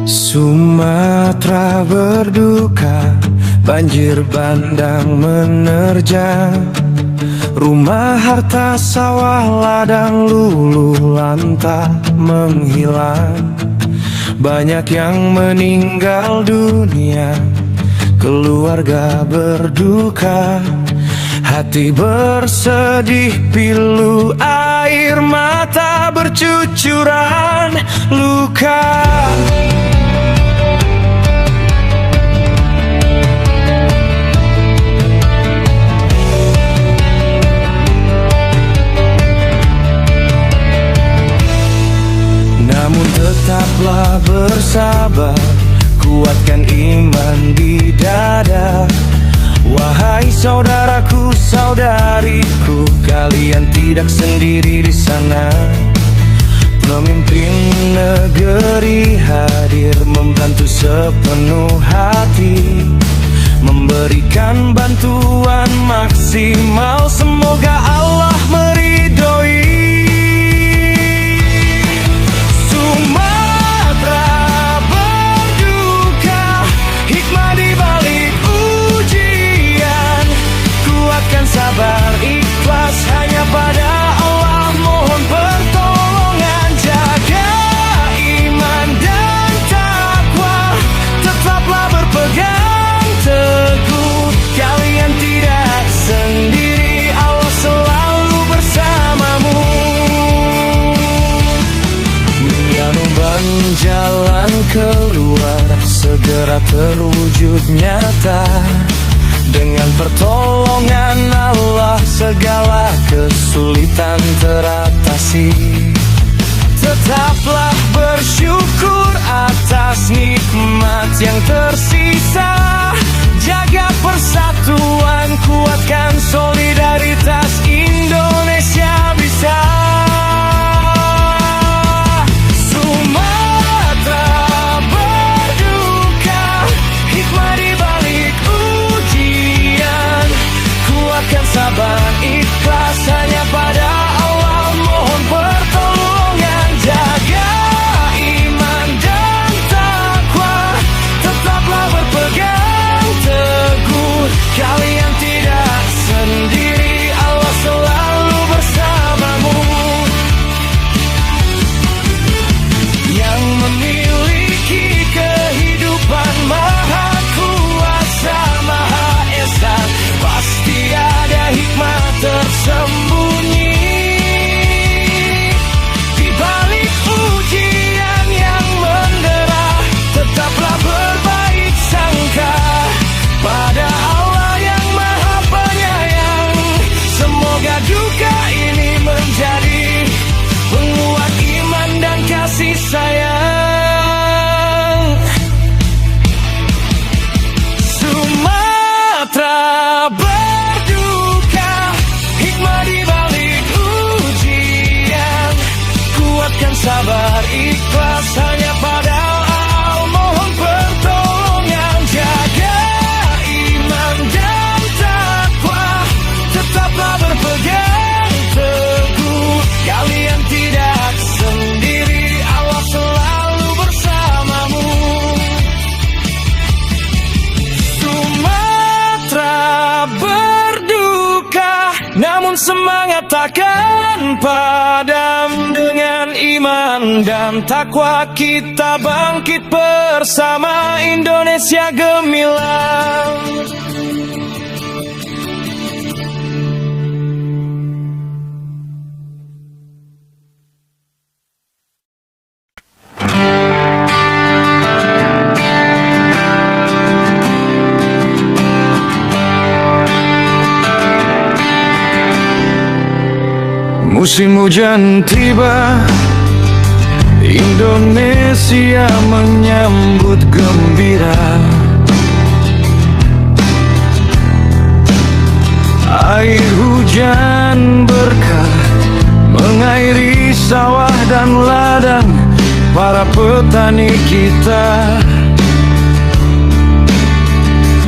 Sumatera berduka, banjir bandang menerjang. Rumah, harta, sawah, ladang, luluh lantah menghilang. Banyak yang meninggal dunia, keluarga berduka. Hati bersedih, pilu air mata bercucuran luka. Namun tetaplah bersabar, kuatkan iman di dada. Wahai saudaraku, saudariku, kalian tidak sendiri di sana. Pemimpin negeri hadir membantu sepenuh hati, memberikan bantuan maksimal. Semoga Allah meridhoi. Sumatera berduka, hikmah di balik ujian. Kuatkan sabar, ikhlas hanya pada Allah. Mohon pertolongan, jaga iman dan takwa. Tetaplah berpegang teguh, kalian tidak sendiri. Allah selalu bersamamu. Menyambang jalan keluar segera terwujud nyata. Dengan pertolongan Allah segala kesulitan teratasi. Tetaplah bersyukur atas nikmat yang tersisa. Jaga persatuan, kuatkan solidaritas, Indonesia bisa. Sumatera berduka, hikmah di balik ujian. Kuatkan sabar, ikhlas hanya pada Allah. Mohon pertolongan, jaga iman dan takwa. Tetaplah berpegang teguh, kalian tidak sendiri. Allah selalu bersamamu. Yang memiliki kehidupan, Maha Kuasa, Maha Esa, pasti ada hikmah tersembunyi. Di balik ujian yang mendera, tetaplah berbaik sangka pada Allah yang Maha Penyayang. Semoga duka ini menjadi penguat iman dan kasih sayang. Sumatera berduka, hikmah di balik ujian. Kuatkan sabar, ikhlas hanya pada Allah. Mohon pertolongan, jaga iman dan takwa. Tetaplah berpegang teguh, kalian tidak sendiri. Allah selalu bersamamu. Sumatera berduka, namun semangat takkan padam. Dengan iman dan takwa kita bangkit bersama, Indonesia gemilang. Musim hujan tiba, Indonesia menyambut gembira. Air hujan berkah mengairi sawah dan ladang para petani kita.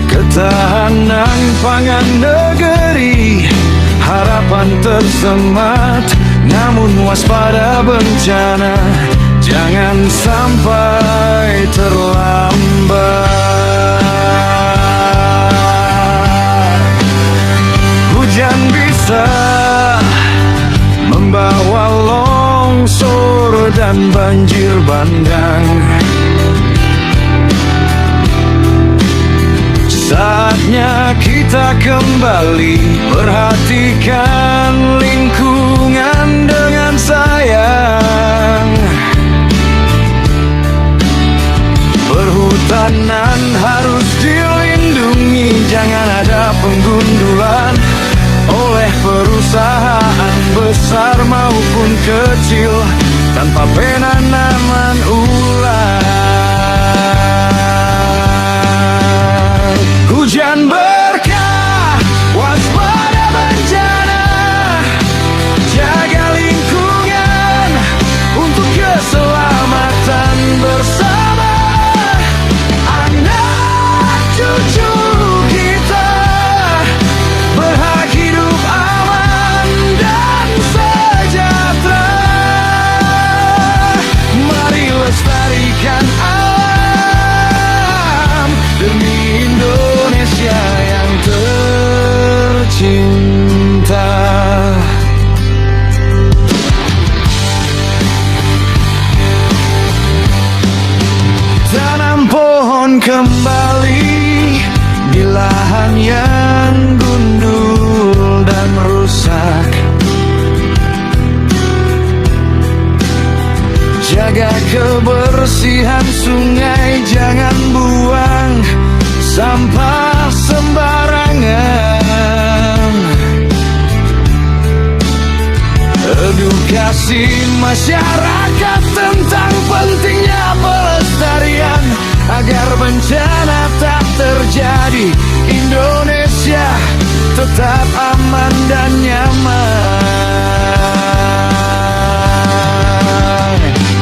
Ketahanan pangan negeri, harapan tersemat, namun waspada bencana jangan sampai terlambat. Hujan bisa membawa longsor dan banjir bandang. Saatnya kita kembali perhatikan lingkungan dengan sayang. Perhutanan harus dilindungi, jangan ada penggundulan oleh perusahaan besar maupun kecil tanpa penanaman ulang. Hujan berkah, waspada bencana, jaga lingkungan untuk keselamatan bersama. Anak cucu kita berhak hidup aman dan sejahtera. Mari lestarikan alam demi Indonesia yang tercinta. Tanam pohon kembali di lahan yang gundul dan rusak. Jaga kebersihan sungai, jangan buang sampah sembarangan. Edukasi masyarakat tentang pentingnya pelestarian agar bencana tak terjadi. Indonesia tetap aman dan nyaman.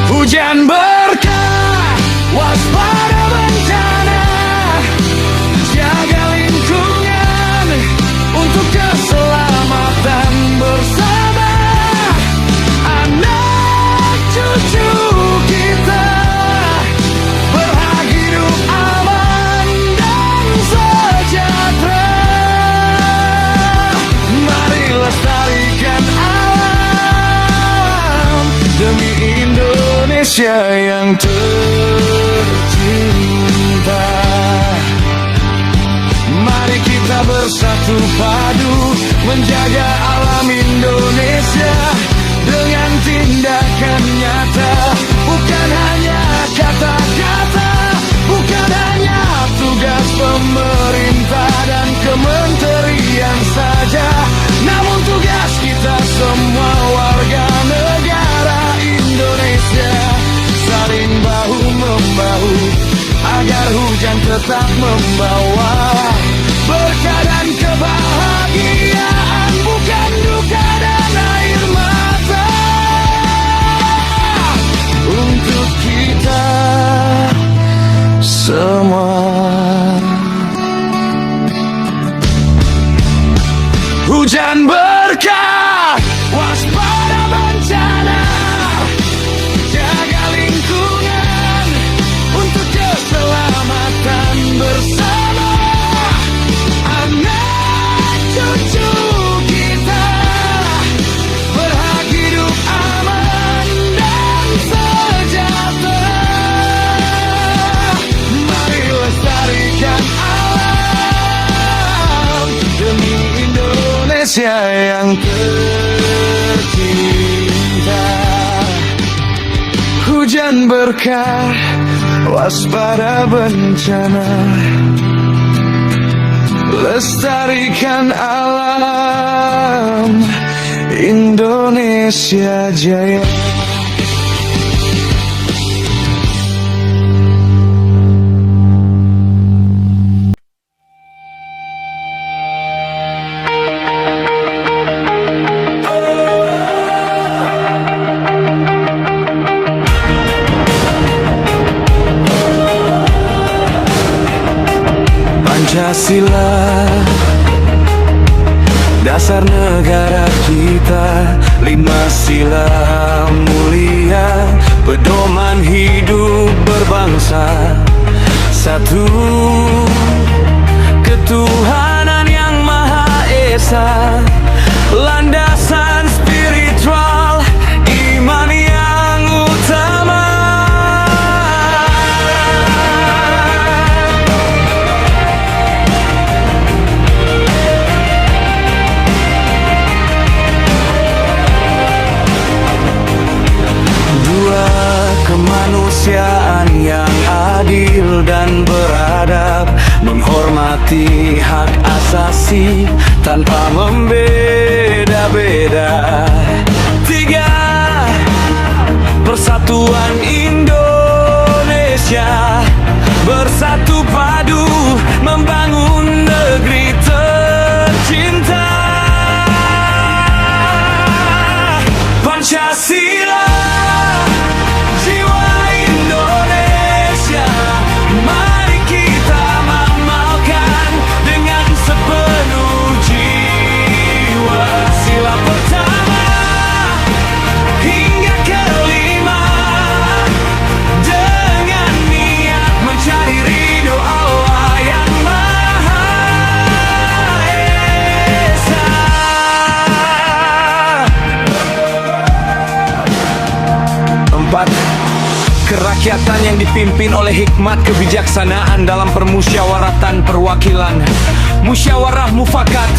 Hujan berkah, waspada bencana, jaga lingkungan untuk keselamatan bersama. Anak cucu kita berhak hidup aman dan sejahtera. Mari lestarikan alam demi Indonesia yang tercinta. Mari kita bersatu padu menjaga alam Indonesia dengan tindakan nyata, bukan hanya kata-kata, bukan hanya tugas pemerintah dan kementerian saja, namun tugas kita semua warga negara Indonesia. Saling bahu-membahu agar hujan tetap membawa berkah dan kebahagiaan, bukan duka dan air mata. Untuk kita semua. Hujan berkah, waspada bencana, jaga lingkungan untuk keselamatan bersama. Anak cucu kita berhak hidup aman dan sejahtera. Mari lestarikan alam demi Indonesia yang tercinta. Hujan berkah, waspada bencana, lestarikan alam Indonesia Jaya. Pancasila, dasar negara kita. 5 sila mulia, pedoman hidup berbangsa. bangsa satu, ketuhanan yang Maha Esa, landasan spiritual, iman yang utama. Dua, kemanusiaan yang adil dan beradab, menghormati hak asasi tanpa membeda-beda. Tiga, persatuan Indonesia, bersatu padu membangun negeri tercinta. Pancasila, jiwa Indonesia, mari kita amalkan dengan sepenuh jiwa. Sila pertama hingga kelima, dengan niat mencari ridho Allah yang Maha Esa. Empat, kerakyatan yang dipimpin oleh hikmat kebijaksanaan dalam permusyawaratan perwakilan, musyawarah mufakat,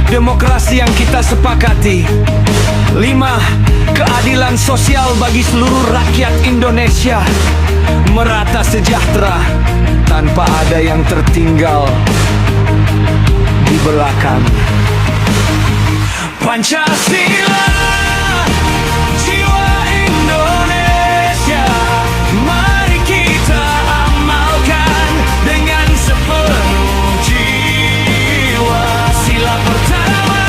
demokrasi yang kita sepakati. Lima, keadilan sosial bagi seluruh rakyat Indonesia, merata sejahtera tanpa ada yang tertinggal di belakang. Pancasila, jiwa Indonesia, mari kita amalkan dengan sepenuh jiwa. Sila pertama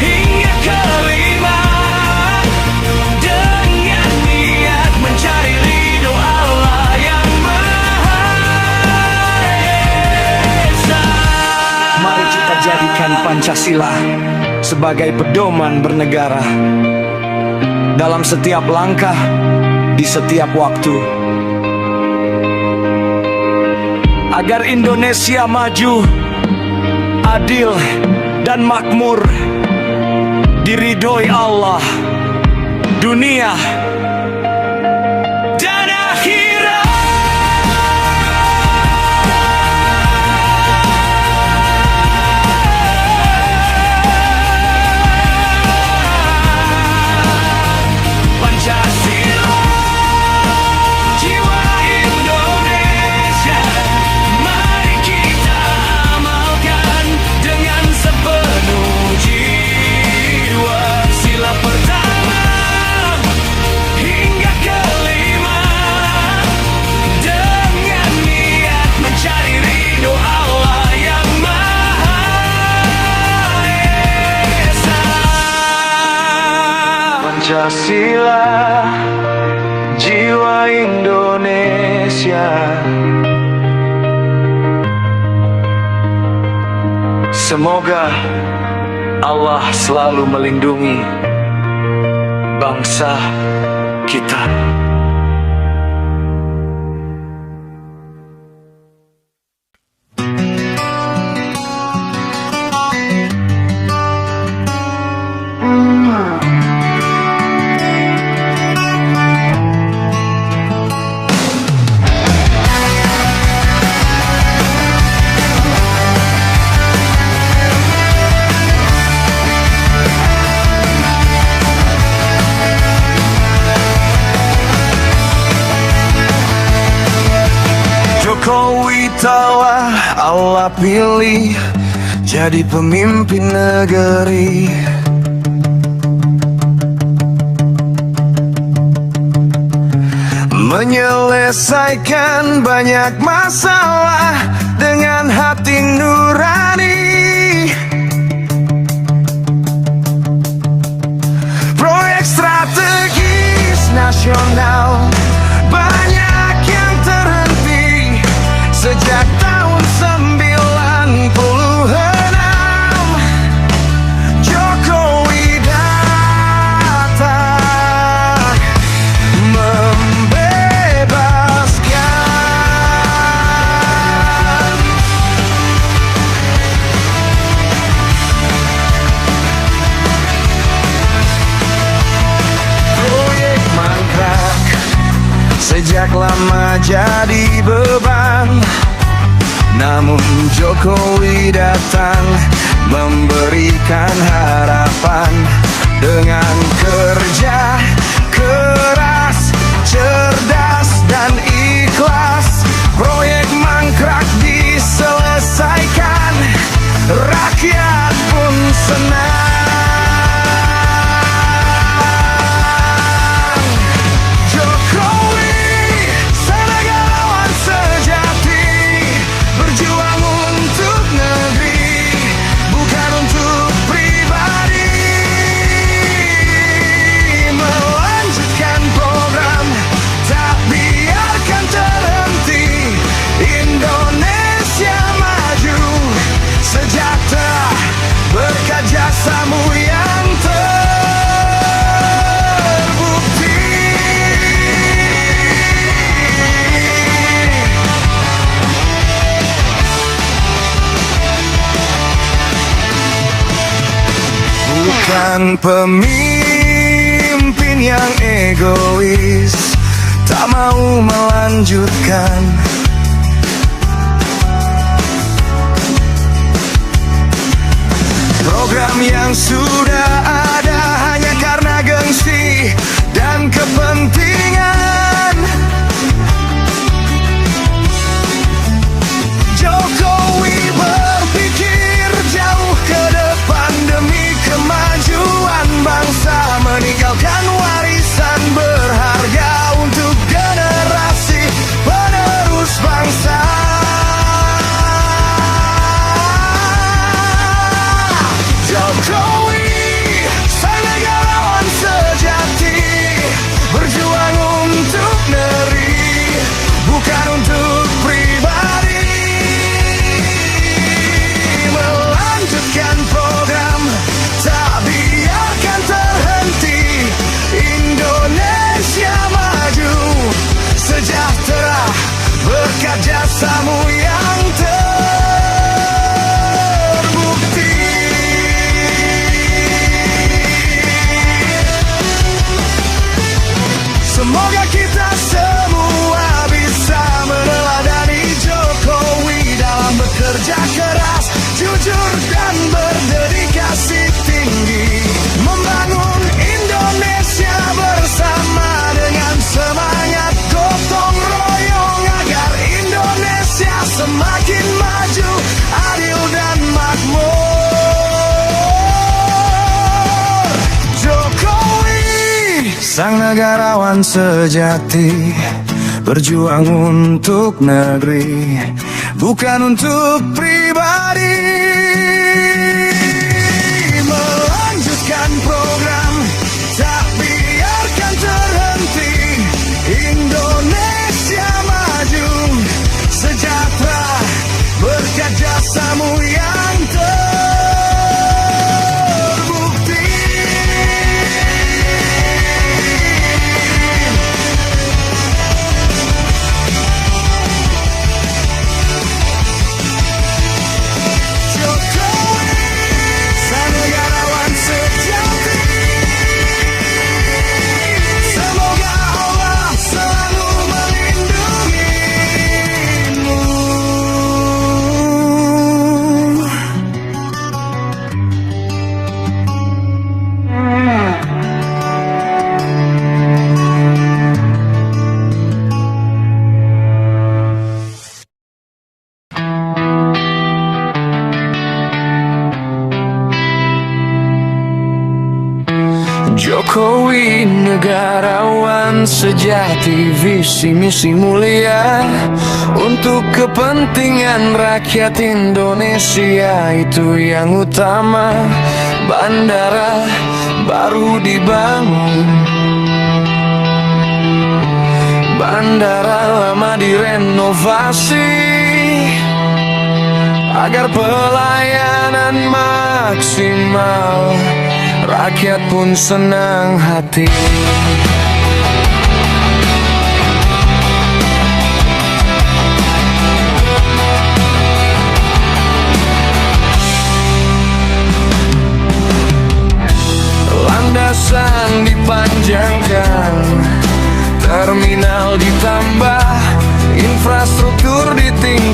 hingga kelima, dengan niat mencari ridho Allah yang Maha Esa. Mari kita jadikan Pancasila sebagai pedoman bernegara dalam setiap langkah, di setiap waktu, agar Indonesia maju, adil dan makmur, diridhoi Allah, dunia dan akhirat. Pancasila, jiwa Indonesia, mari kita amalkan dengan sepenuh jiwa. Sila pertama hingga kelima, dengan niat mencari ridho Allah yang Maha Esa. Pancasila, jiwa Indonesia, semoga Allah selalu melindungi bangsa kita. Jokowi telah Allah pilih jadi pemimpin negeri. Menyelesaikan banyak masalah dengan hati nurani. Proyek strategis nasional banyak yang terhenti sejak tahun 96. Jokowi datang membebaskan lama jadi beban. Namun Jokowi datang memberikan harapan. Dengan kerja keras, cerdas dan ikhlas, proyek mangkrak diselesaikan. Rakyat pun senang. Jokowi sang negarawan sejati, berjuang untuk negeri, bukan untuk pribadi. Melanjutkan program, tak biarkan terhenti. Indonesia maju, sejahtera berkat jasamu yang terbukti. Bukan pemimpin yang egois, tak mau melanjutkan program yang sudah ada hanya karena gengsi dan kepentingan. Jokowi berpikir jauh ke depan demi kemajuan bangsa, meninggalkan warisan berharga untuk generasi penerus bangsa. Jokowi sang negarawan sejati, berjuang untuk negeri, bukan untuk pribadi. Melanjutkan program, tak biarkan terhenti. Indonesia maju, sejahtera berkat jasamu yang terbukti. Semoga kita semua bisa meneladani Jokowi dalam bekerja keras, jujur dan berdedikasi tinggi, membangun Indonesia bersama dengan semangat gotong royong agar Indonesia semakin maju, adil dan makmur. Jokowi sang negarawan sejati, berjuang untuk negeri, bukan untuk pribadi. Melanjutkan program, tak biarkan terhenti. Indonesia maju, sejahtera berkat jasamu yang terbukti. Jokowi sang negarawan sejati, semoga Allah selalu melindungimu. Jokowi negarawan sejati, visi misi mulia untuk kepentingan rakyat Indonesia, itu yang utama. Bandara baru dibangun, bandara lama direnovasi agar pelayanan maksimal, rakyat pun senang hati. Landasan dipanjangkan, terminal ditambah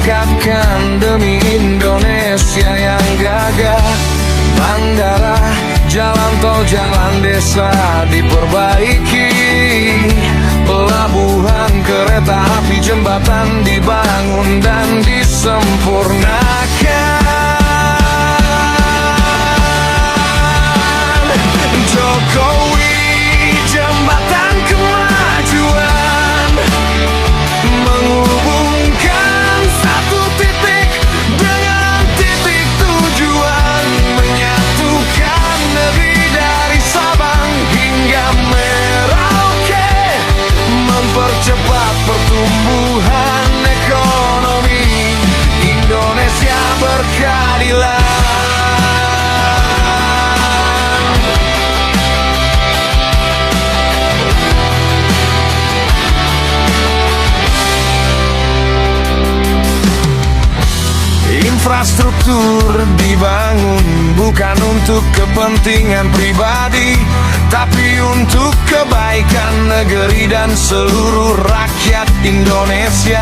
tingkatkan demi Indonesia yang gagah. Bandara, jalan tol, jalan desa diperbaiki, pelabuhan kereta api, jembatan dibangun dan disempurnakan. Jokowi, jembatan kemajuan, menghubungkan satu titik dengan titik tujuan, menyatukan negeri dari Sabang hingga Merauke, mempercepat pertumbuhan ekonomi Indonesia berkeadilan. Infrastruktur dibangun bukan untuk kepentingan pribadi, tapi untuk kebaikan negeri dan seluruh rakyat Indonesia.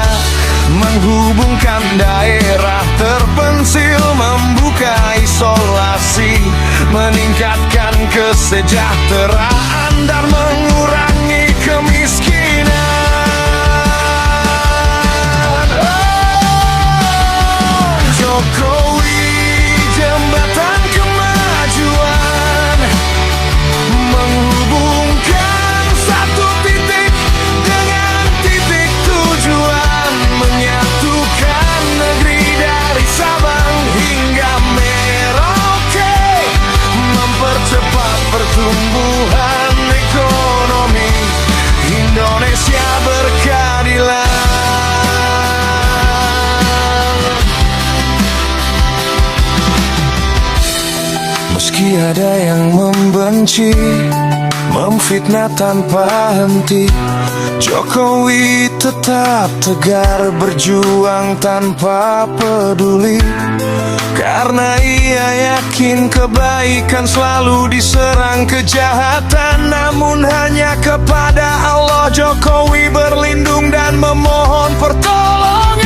Menghubungkan daerah terpencil, membuka isolasi, meningkatkan kesejahteraan dan mengurangi kemiskinan. Jokowi, jembatan kemajuan, menghubungkan satu titik dengan titik tujuan, menyatukan negeri dari Sabang hingga Merauke, mempercepat pertumbuhan ekonomi Indonesia berkeadilan. Meski ada yang membenci, memfitnah tanpa henti, Jokowi tetap tegar berjuang tanpa peduli. Karena ia yakin kebaikan selalu diserang kejahatan, namun hanya kepada Allah Jokowi berlindung dan memohon pertolongan.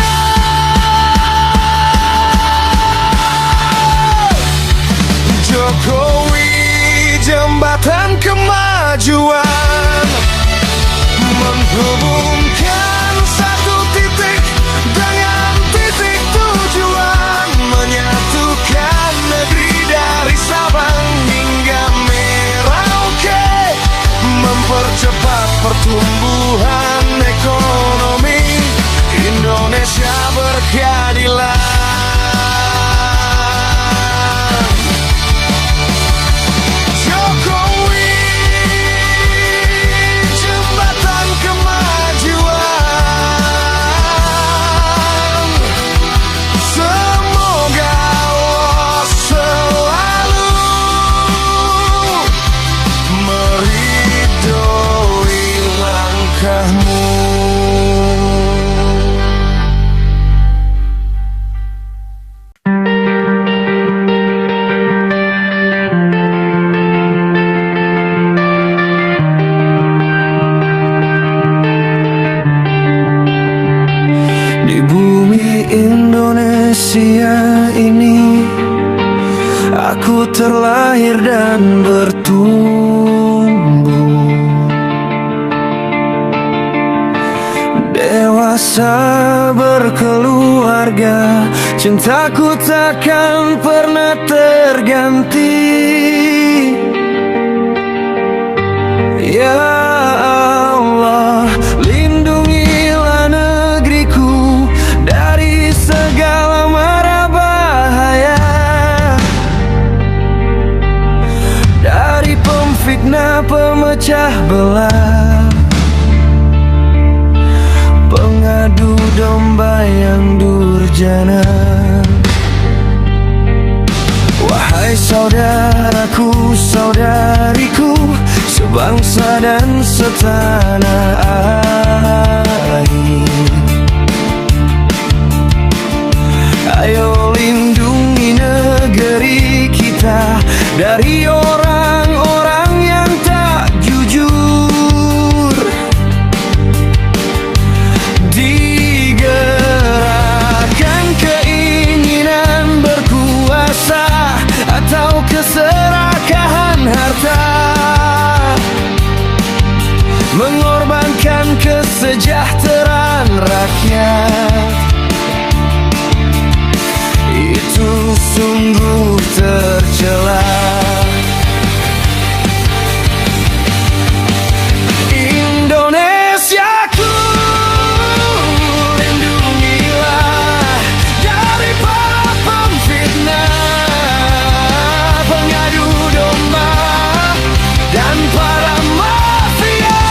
Jokowi, jembatan kemajuan, menghubungkan satu titik dengan titik tujuan, menyatukan negeri dari Sabang hingga Merauke, mempercepat pertumbuhan ekonomi Indonesia berkeadilan. Indonesia ini aku terlahir dan bertumbuh, dewasa berkeluarga, cintaku takkan pernah terganti. Ya Allah, lindungilah negeriku dari segala mara bahaya, dari pemfitnah pemecah belah, pengadu domba yang durjana. Wahai saudaraku, saudariku, sebangsa dan setanah air, ayo lindungi negeri kita dari orang-orang yang tak jujur. Digerakkan kesejahteraan rakyat. Itu sungguh tercela. Indonesiaku, lindungilah dari para pemfitnah, pengadu domba, dan para mafia,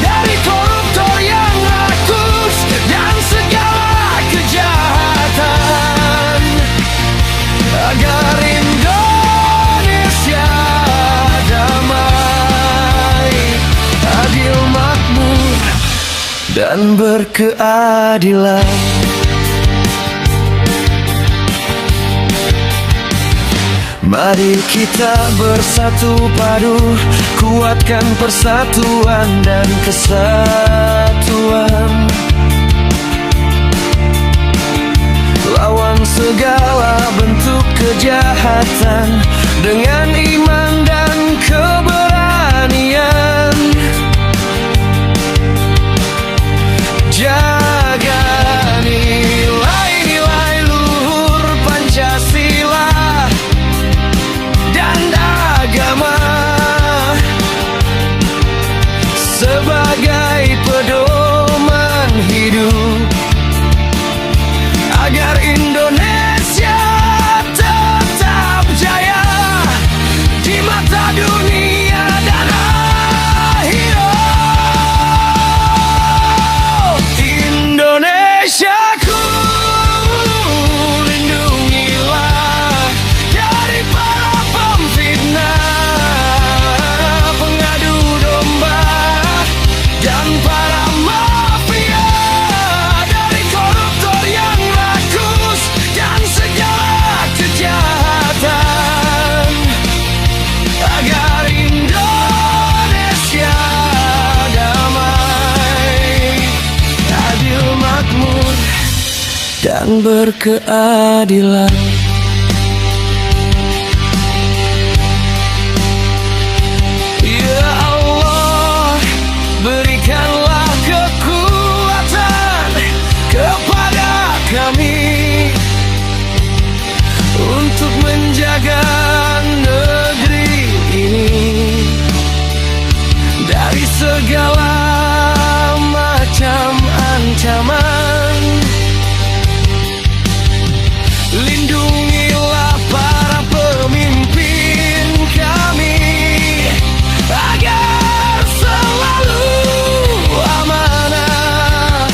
dari koruptor yang rakus dan segala kejahatan, agar Indonesia damai, adil, makmur, dan berkeadilan. Mari kita bersatu padu, kuatkan persatuan dan kesatuan. Lawan segala bentuk kejahatan dengan iman dan keberanian. Jaga nilai-nilai luhur Pancasila dan agama sebagai pedoman hidup, agar Indonesia tetap jaya di mata dunia dan akhirat. Indonesiaku, lindungilah dari para pemfitnah, pengadu domba, dan para mafia, dari koruptor yang rakus dan segala kejahatan, agar Indonesia damai, adil, makmur, dan berkeadilan. Ya Allah, berikanlah kekuatan kepada kami untuk menjaga negeri ini dari segala macam ancaman. Lindungilah para pemimpin kami agar selalu amanah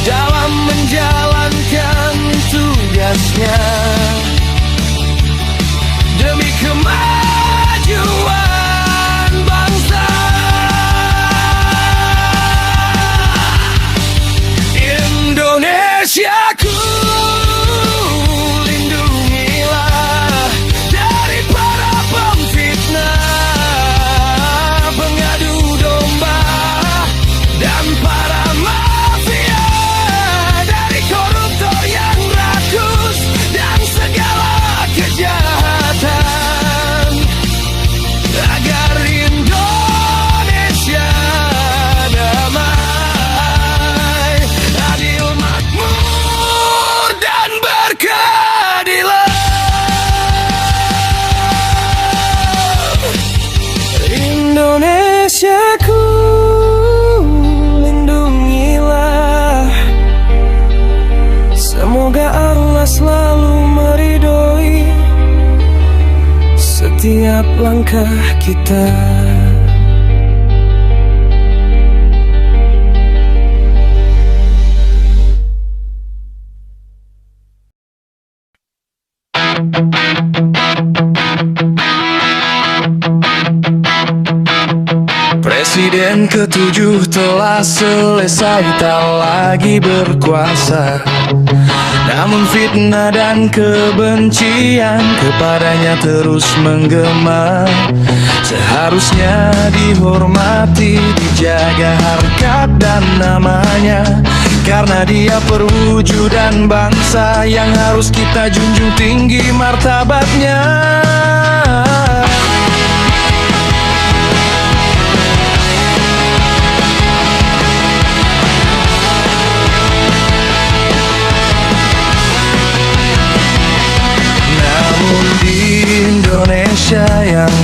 dalam menjalankan tugasnya demi kemajuan bangsa. Indonesiaku, lindungilah dari para pemfitnah, pengadu domba, dan para mafia, dari koruptor yang rakus dan segala kejahatan, agar Indonesia damai, adil, makmur, dan berkeadilan. Indonesiaku, lindungilah. Semoga Allah selalu meridhoi setiap langkah kita. Presiden ke-7 telah selesai, tak lagi berkuasa. Namun fitnah dan kebencian kepadanya terus menggema. Seharusnya dihormati, dijaga harkat dan namanya, karena dia perwujudan bangsa yang harus kita junjung tinggi martabatnya.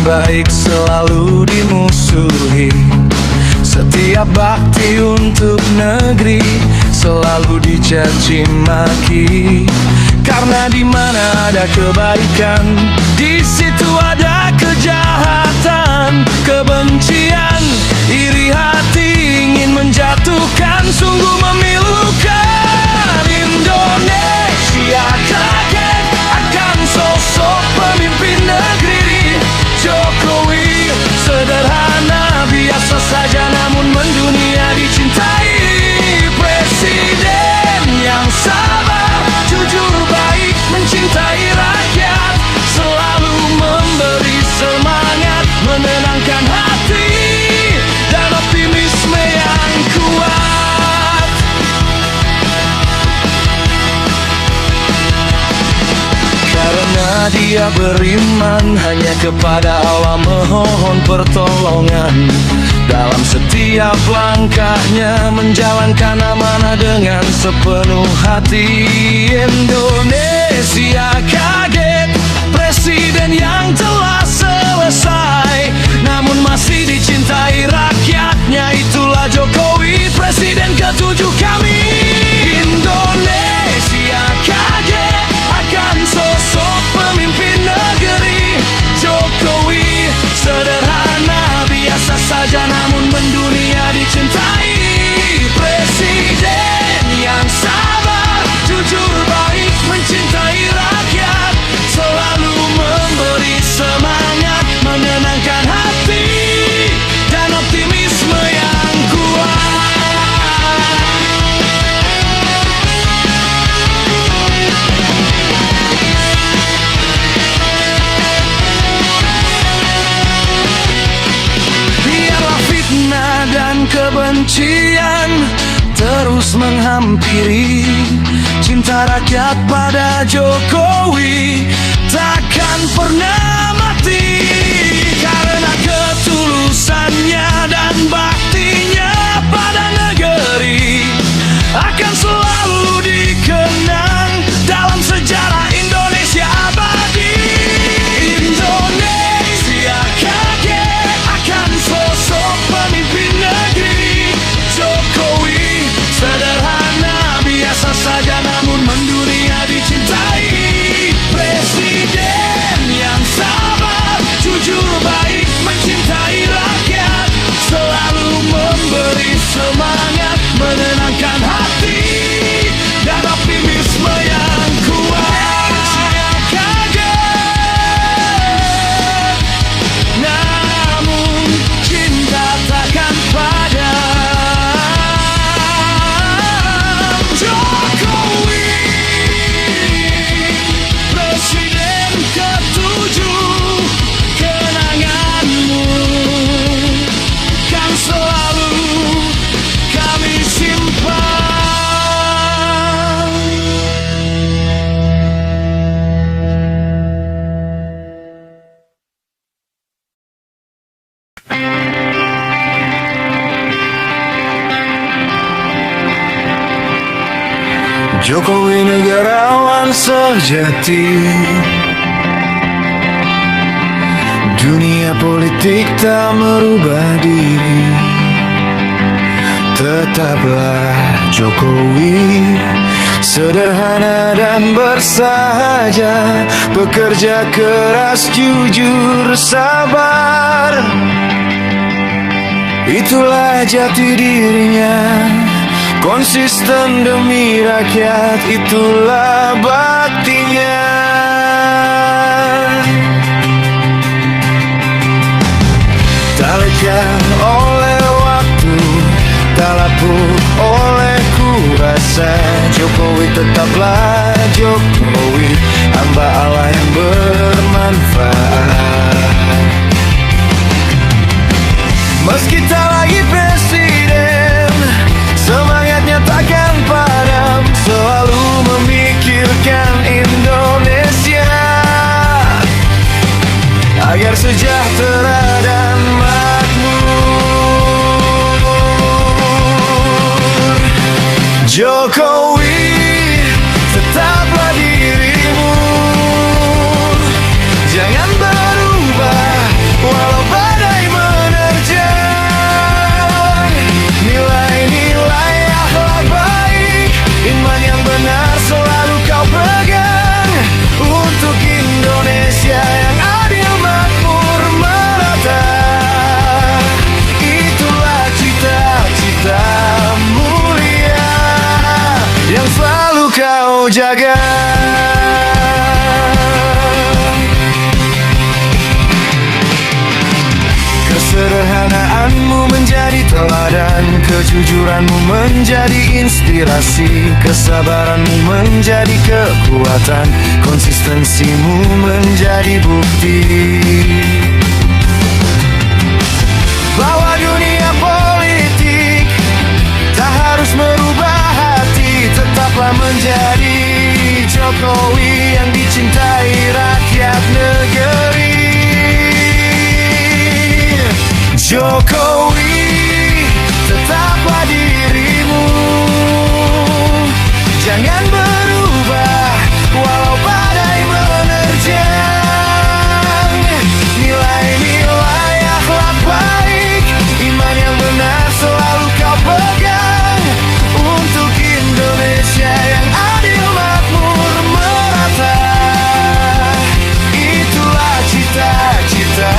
baik selalu dimusuhi. Setiap bakti untuk negeri selalu dicaci maki. Karena di mana ada kebaikan, di situ ada kejahatan, kebencian, iri hati ingin menjatuhkan, sungguh memilukan. Indonesia kaget akan sosok pemimpin negeri. Jokowi sederhana, biasa saja namun mendunia dicintai. Presiden yang sabar, jujur, baik, mencintai rakyat, selalu memberi semangat, menenangkan hati, dan optimisme yang kuat. Karena dia beriman hanya kepada Allah, mohon pertolongan dalam setiap langkahnya, menjalankan amanah dengan sepenuh hati. Indonesia kaget, presiden yang telah selesai namun masih dicintai rakyatnya, itulah Jokowi, presiden ketujuh kami. Indonesia kaget akan sosok pemimpin negeri. Jokowi sederhana, biasa saja namun mendunia dicintai. Presiden yang sabar, jujur, baik, mencintai rakyat, selalu memberi semangat, menenangkan hati, dan optimisme yang kuat. Biarlah fitnah dan kebencian terus menghampiri, cinta rakyat pada Jokowi takkan pernah mati. Karena ketulusannya dan baktinya pada negeri akan selalu dikenang dalam sejarah Indonesia abadi. Indonesia kaget akan sosok pemimpin negeri. Jokowi sederhana, biasa saja namun mendunia dicintai. Presiden yang sabar, jujur, baik, mencintai rakyat, selalu memberi semangat, menenangkan hati, dan optimisme yang kuat. Kaget, namun cinta takkan padam. Jokowi, presiden ketujuh, kenanganmu kan selalu kami simpan. Jokowi negarawan sejati, dunia politik tak merubah diri. Tetaplah Jokowi, sederhana dan bersahaja, bekerja keras, jujur, sabar. Itulah jati dirinya, konsisten demi rakyat, itulah baktinya. Tak lekang oleh waktu, tak lapuk oleh kuasa, Jokowi tetaplah Jokowi, hamba Allah yang bermanfaat. Meski tak lagi presiden, semangatnya takkan padam, selalu memikirkan Indonesia agar sejahtera dan makmur. Jokowi, tetaplah dirimu, jangan berubah kau jaga. Kesederhanaanmu menjadi teladan, kejujuranmu menjadi inspirasi, kesabaranmu menjadi kekuatan, konsistensimu menjadi bukti bahwa dunia politik tak harus merubah hati. Tetaplah menjadi Jokowi yang dicintai rakyat negeri. Jokowi, tetaplah dirimu, jangan berubah walau badai menerjang. Nilai-nilai akhlak baik, iman yang benar selalu kau pegang, untuk Indonesia yang adil, makmur, merata. Itulah cita-cita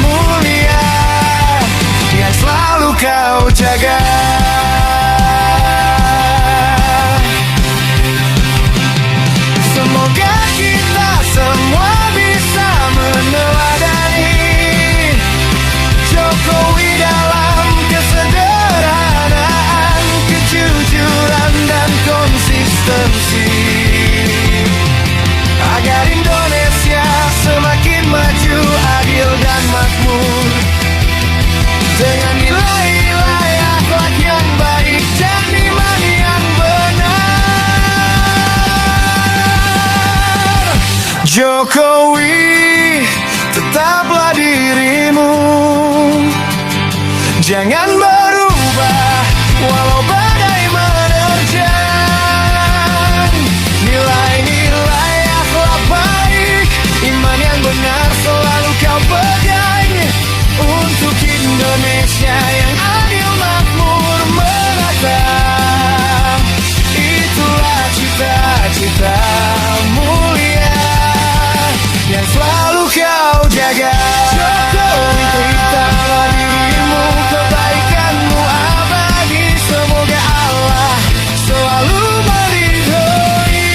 mulia yang selalu kau jaga. Semoga kita semua bisa meneladani Jokowi dalam kesederhanaan, kejujuran dan konsistensi, agar Indonesia semakin maju, adil dan makmur, dengan nilai-nilai akhlak yang baik dan iman yang benar. Jokowi, tetaplah dirimu, jangan berubah walau badai menerjang. Nilai-nilai akhlak baik, iman yang benar selalu kau pegang, untuk Indonesia yang adil, makmur, merata. Itulah cita-cita mulia yang selalu kau jaga. Jokowi, tetaplah dirimu, kebaikanmu abadi, semoga Allah selalu meridhoi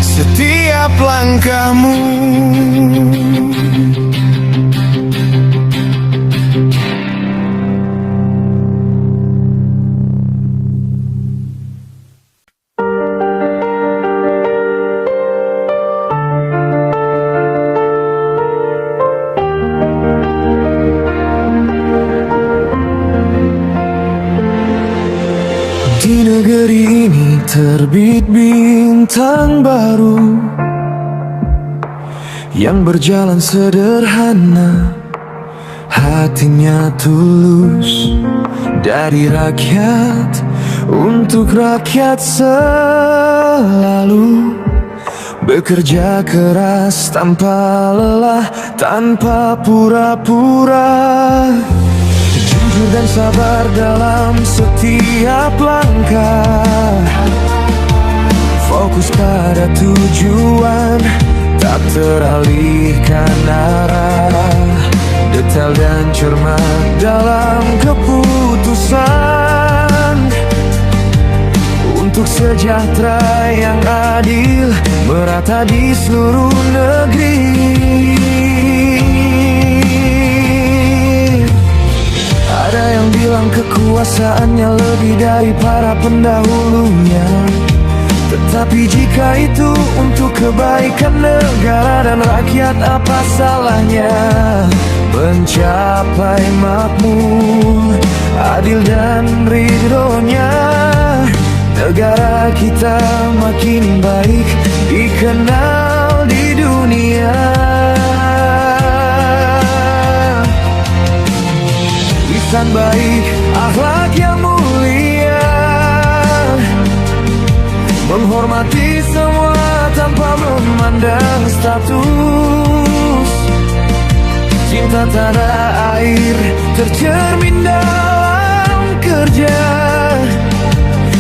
setiap langkahmu. Di negeri ini terbit bintang baru yang berjalan sederhana, hatinya tulus, dari rakyat untuk rakyat, selalu bekerja keras tanpa lelah, tanpa pura-pura, jujur dan sabar dalam setiap langkah, fokus pada tujuan, tak teralihkan arah, detail dan cermat dalam keputusan, untuk sejahtera yang adil, merata di seluruh negeri. Ada yang bilang kekuasaannya lebih dari para pendahulunya, tetapi jika itu untuk kebaikan negara dan rakyat, apa salahnya mencapai makmur, adil dan ridhonya. Negara kita makin baik, dikenal di dunia. Lisan baik, akhlak yang mulia, menghormati semua tanpa memandang status, cinta tanah air tercermin dalam kerja,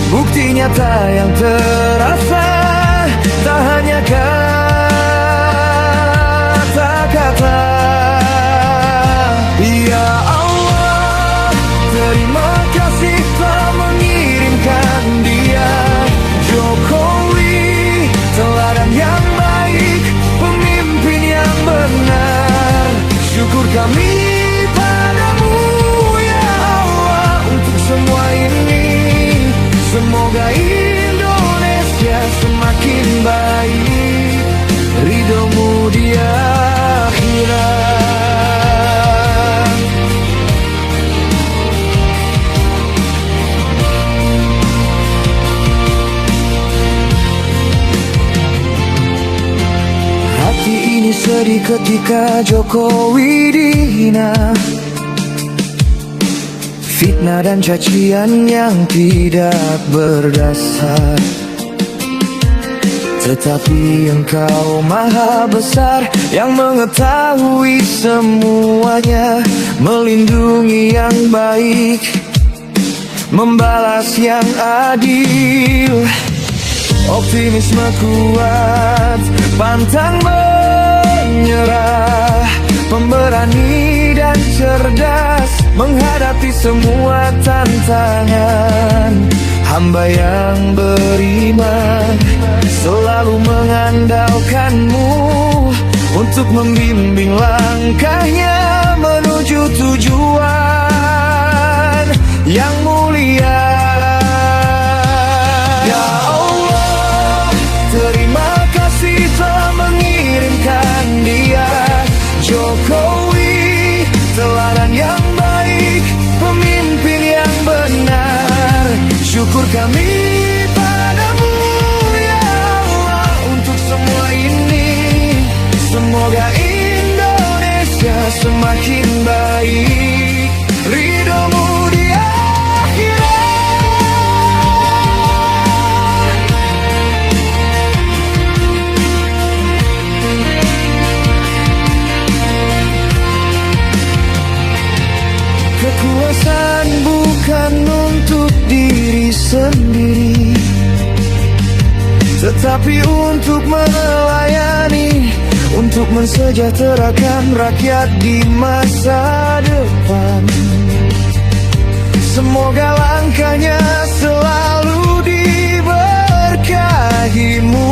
bukti nyata yang terasa, tak hanya kata-kata. Ya Allah, terima kasih telah sedih ketika Jokowi dihina, fitnah dan cacian yang tidak berdasar. Tetapi Engkau Maha Besar yang mengetahui semuanya, melindungi yang baik, membalas yang adil. Optimisme kuat, pantang menyerah, pemberani dan cerdas menghadapi semua tantangan. Hamba yang beriman selalu mengandalkan-Mu untuk membimbing langkahnya menuju tujuan yang mulia. Ya Allah, terima kasih telah mengirimkan Dia, Jokowi, teladan yang baik, pemimpin yang benar. Syukur kami padamu ya Allah untuk semua ini. Semoga Indonesia semakin baik, ridho-Mu di akhirat. Kekuasaan bukan untuk diri sendiri, tetapi untuk melayani, untuk mensejahterakan rakyat di masa depan. Semoga langkahnya selalu diberkahi-Mu.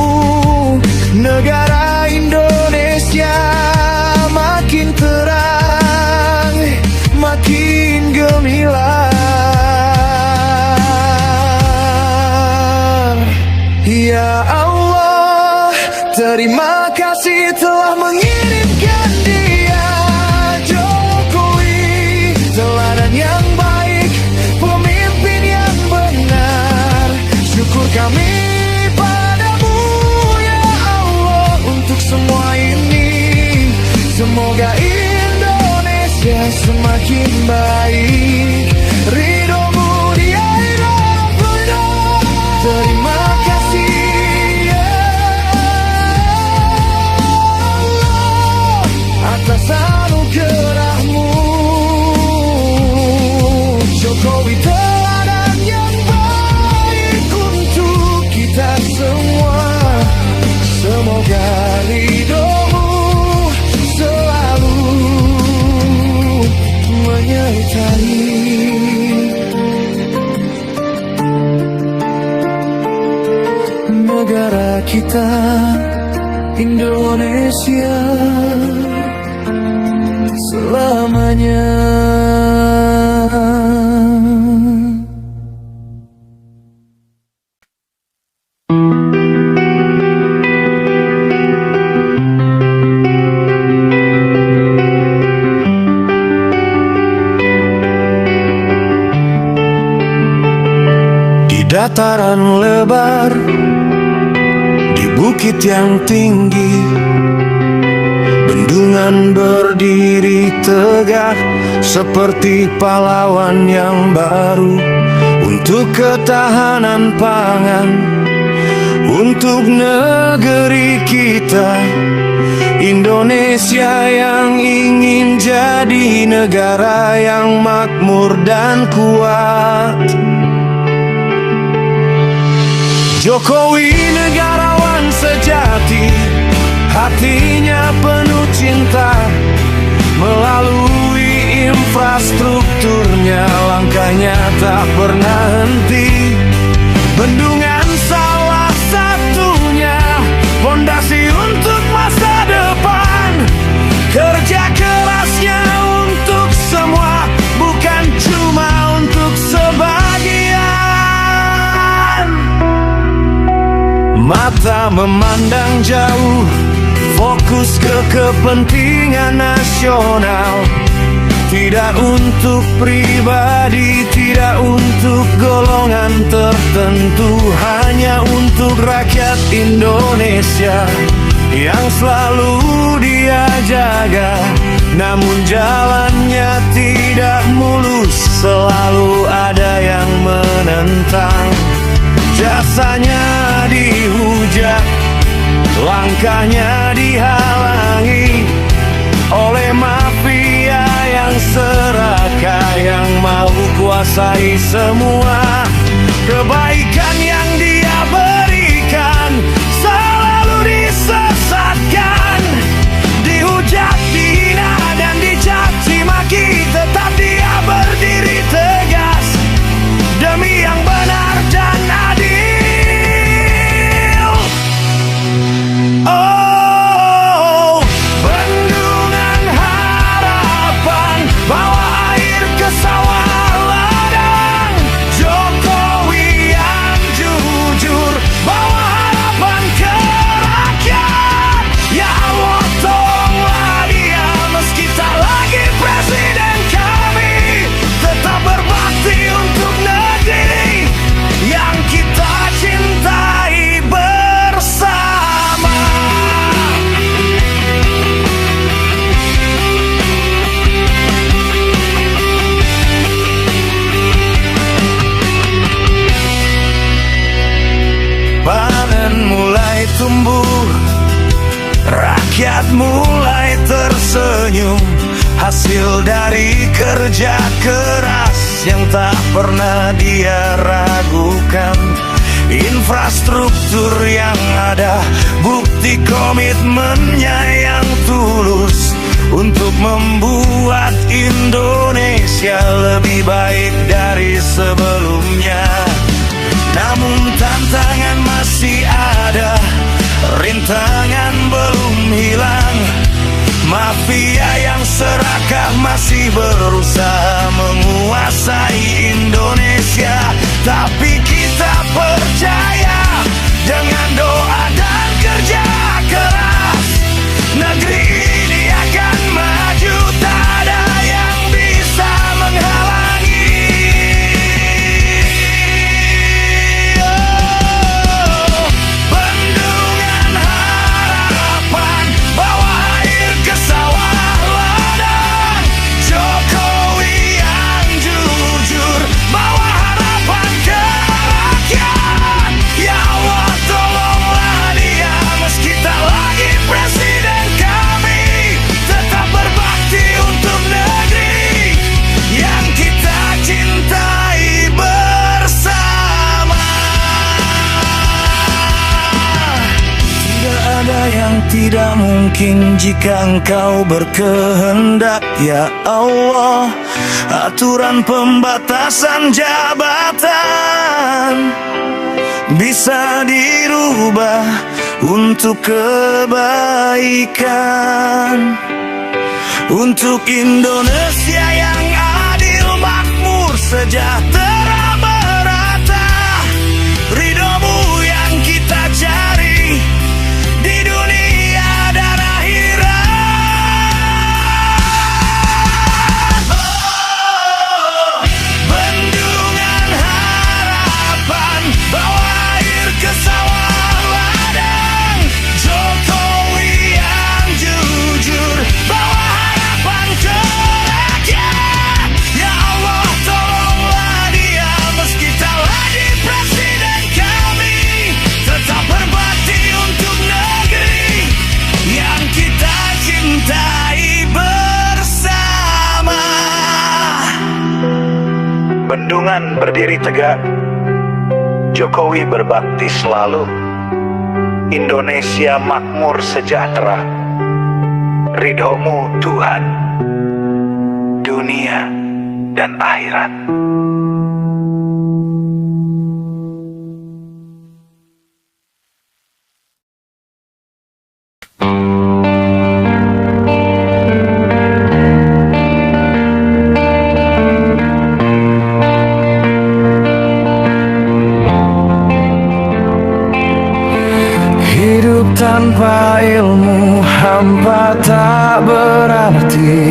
Negara Indonesia makin terang, makin gemilang. Ya Allah, terima kasih telah mengirimkan Dia, Jokowi, teladan yang baik, pemimpin yang benar. Syukur kami padamu ya Allah untuk semua ini. Semoga Indonesia semakin baik, ridho-Mu di akhirat. Terima kasih ya Allah atas anugerah-Mu. Jokowi teladan yang baik untuk kita semua. Semoga ridho-Mu selalu menyertai negara kita Indonesia selamanya. Di dataran lebar, di bukit yang tinggi, bendungan berdiri tegak seperti pahlawan yang baru untuk ketahanan pangan, untuk negeri kita Indonesia yang ingin jadi negara yang makmur dan kuat. Jokowi negarawan sejati, hatinya penuh cinta. Melalui infrastrukturnya langkahnya tak pernah henti. Bendungan salah satunya, fondasi untuk masa depan. Kerja kerasnya untuk semua, bukan cuma untuk sebagian. Mata memandang jauh, fokus ke kepentingan nasional. Tidak untuk pribadi, tidak untuk golongan tertentu, hanya untuk rakyat Indonesia yang selalu Dia namun jalannya tidak mulus, selalu ada yang menentang. Jasanya dihujat, langkahnya dihalangi oleh mafia yang serakah, yang mau kuasai semua. Kebaikan yang dia berikan selalu disesatkan, dihujat, dihina, dan dicaci maki. Tetap dia berdiri tegas demi yang benar dan adil. Oh, bendungan harapan, bawa air ke sawah ladang. Jokowi yang jujur, bawa harapan ke rakyat. Ya Allah, tolonglah dia meski tak lagi presiden kami. Tetap berbakti untuk negeri yang kita cintai bersama. Panen mulai tumbuh, rakyat mulai tersenyum. Hasil dari kerja keras yang tak pernah dia ragukan. Infrastruktur yang ada, bukti komitmennya yang tulus untuk membuat Indonesia lebih baik dari sebelumnya. Namun tantangan masih ada, rintangan belum hilang. Mafia yang serakah masih berusaha menguasai Indonesia. Tapi kita percaya dengan doa dan kerja keras, negeri ini akan maju, tak ada yang bisa menghalangi. Oh, bendungan harapan, bawa air ke sawah ladang. Jokowi yang jujur, bawa harapan ke rakyat. Ya Allah, tolonglah dia meski tak lagi presiden kami. Tetap berbakti untuk negeri yang kita cintai bersama. Tidak ada yang tidak mungkin jika engkau berkehendak, ya Allah. Aturan pembatasan jabatan bisa dirubah untuk kebaikan, untuk Indonesia yang adil, makmur, sejahtera, merata. Ridhomu yang kita cari di dunia dan akhirat. Oh, bendungan harapan, bawa air ke sawah ladang. Jokowi yang jujur, bawa harapan ke rakyat. Ya Allah, tolonglah dia meski tak lagi presiden kami. Tetap berbakti untuk negeri yang kita cintai bersama. Bendungan berdiri tegak, Jokowi berbakti selalu. Indonesia makmur, sejahtera. Ridhomu Tuhan, dunia dan akhirat. Hidup tanpa ilmu hampa tak berarti,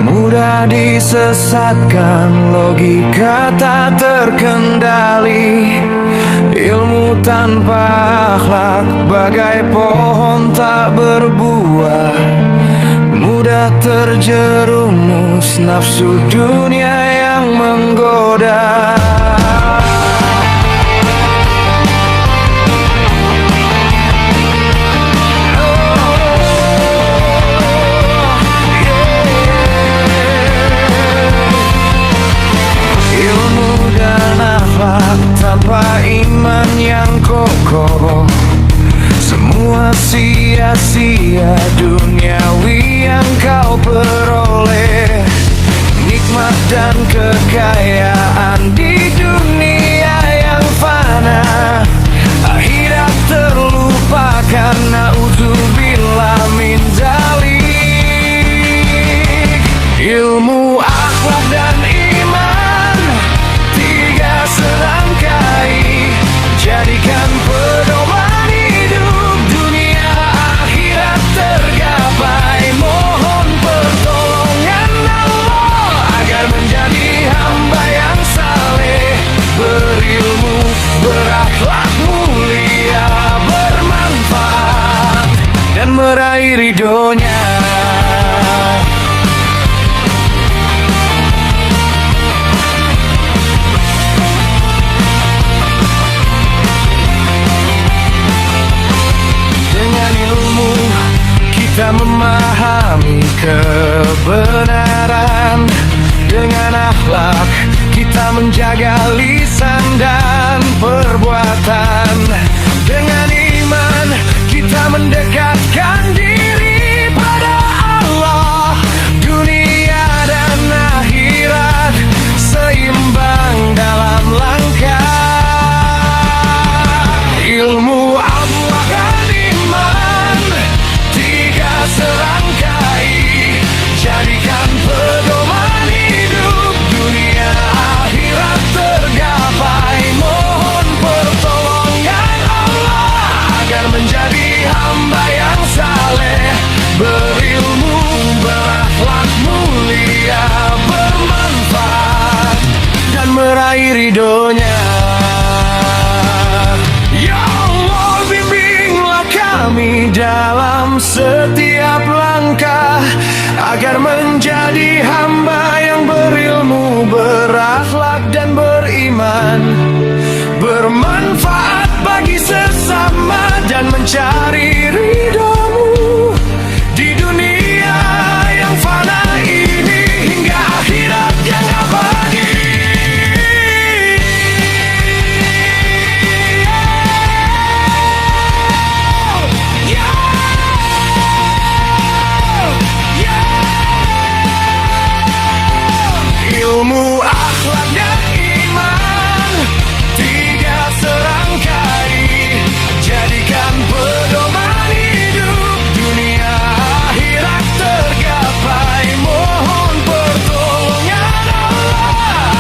mudah disesatkan, logika tak terkendali. Ilmu tanpa akhlak bagai pohon tak berbuah, mudah terjerumus nafsu dunia yang menggoda. Ilmu dan akhlak tanpa iman yang kokoh, semua sia-sia duniawi yang kau peroleh. Nikmat dan kekayaan di dunia yang fana, akhirat terlupakan, na'udzubillah min dzalik. Ilmu, akhlak dan iman, tiga serangkai, jadikan pedoman hidup, dunia akhirat tergapai. Mohon pertolongan Allah agar menjadi hamba yang saleh, berilmu, berakhlak mulia, bermanfaat, dan meraih ridhonya. Kita memahami kebenaran, dengan akhlak kita menjaga lisan dan perbuatan. Dengan iman kita mendekatkan diri pada Allah, dunia dan akhirat seimbang dalam langkah. Ilmu, akhlak dan iman, tiga serangkai, jadikan pedoman hidup, dunia akhirat tergapai. Mohon pertolongan Allah agar menjadi hamba yang saleh, berilmu, berakhlak mulia, bermanfaat, dan meraih ridhonya. Ya Allah, bimbinglah kami dalam setiap langkah, agar menjadi hamba yang berilmu, berakhlak dan beriman, bermanfaat bagi sesama, dan mencari ridhomu di dunia yang fana ini hingga akhirat yang abadi. Ilmu, akhlak dan iman, tiga serangkai, jadikan pedoman hidup, dunia akhirat tergapai. Mohon pertolongan Allah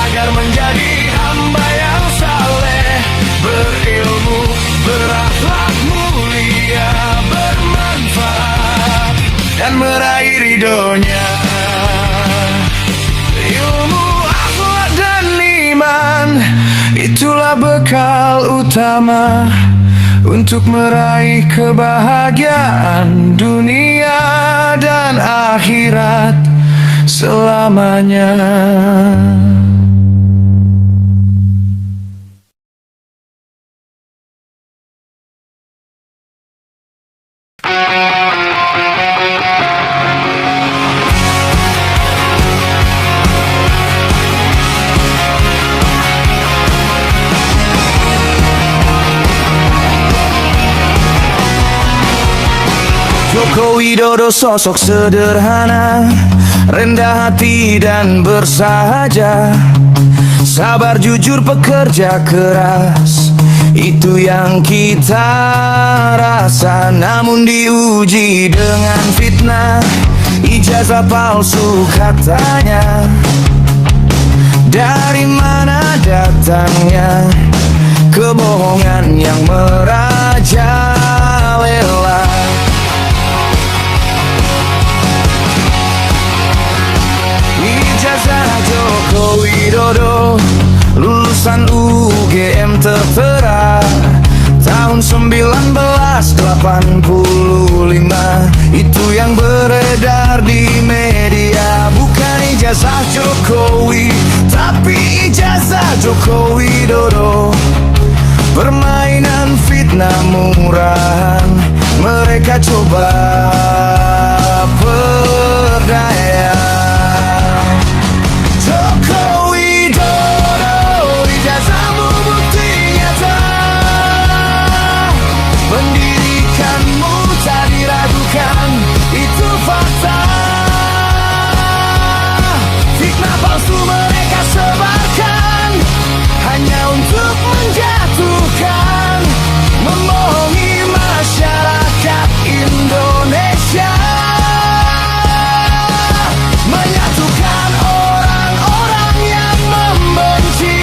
agar menjadi hamba yang saleh, berilmu, berakhlak mulia, bermanfaat, dan meraih ridhonya. Ilmu, akhlak dan iman, itulah bekal utama untuk meraih kebahagiaan dunia dan akhirat selamanya. Joko Widodo sosok sederhana, rendah hati dan bersahaja, sabar, jujur, pekerja keras, itu yang kita rasa. Namun diuji dengan fitnah, ijazah palsu katanya. Dari mana datangnya kebohongan yang merajalela? Ijazah Joko Widodo, lulusan UGM tertera, tahun tahun 1985. Itu yang beredar di media. Bukan ijazah Jokowi, tapi ijazah Joko Widodo. Permainan fitnah murahan mereka coba berdaya. Joko Widodo, ijazahmu bukti nyata. Pendidikanmu tak diragukan, itu fakta. Fitnah palsu mereka sebarkan hanya untuk menjatuhkan, membohongi masyarakat Indonesia, menyatukan orang-orang yang membenci.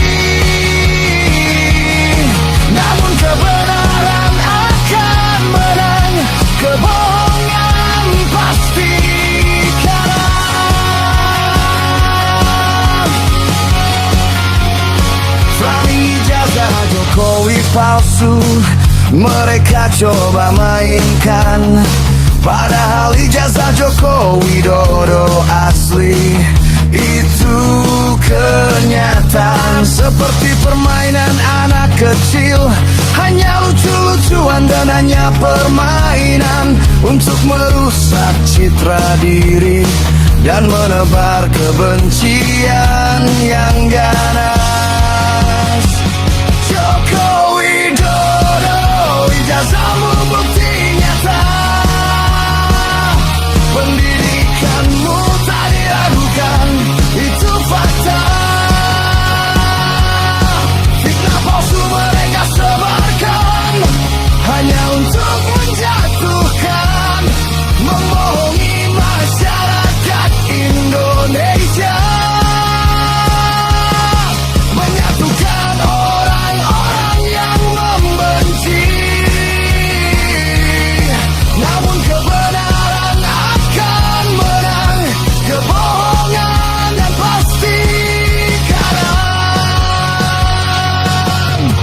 Namun kebenaran akan menang, kebohongan pasti kalah. Framing ijazah Jokowi palsu mereka coba mainkan, padahal ijazah Joko Widodo asli. Itu kenyataan, seperti permainan anak kecil, hanya lucu-lucuan dan hanya permainan untuk merusak citra diri dan menebar kebencian yang ganas. Joko Widodo, ijazahmu bukti nyata. Pendidikanmu tak diragukan, itu fakta. Fitnah palsu mereka sebarkan hanya untuk menjatuhkan, membohongi masyarakat Indonesia, menyatukan orang-orang yang membenci. Namun kebenaran akan menang, kebohongan dan pasti kalah.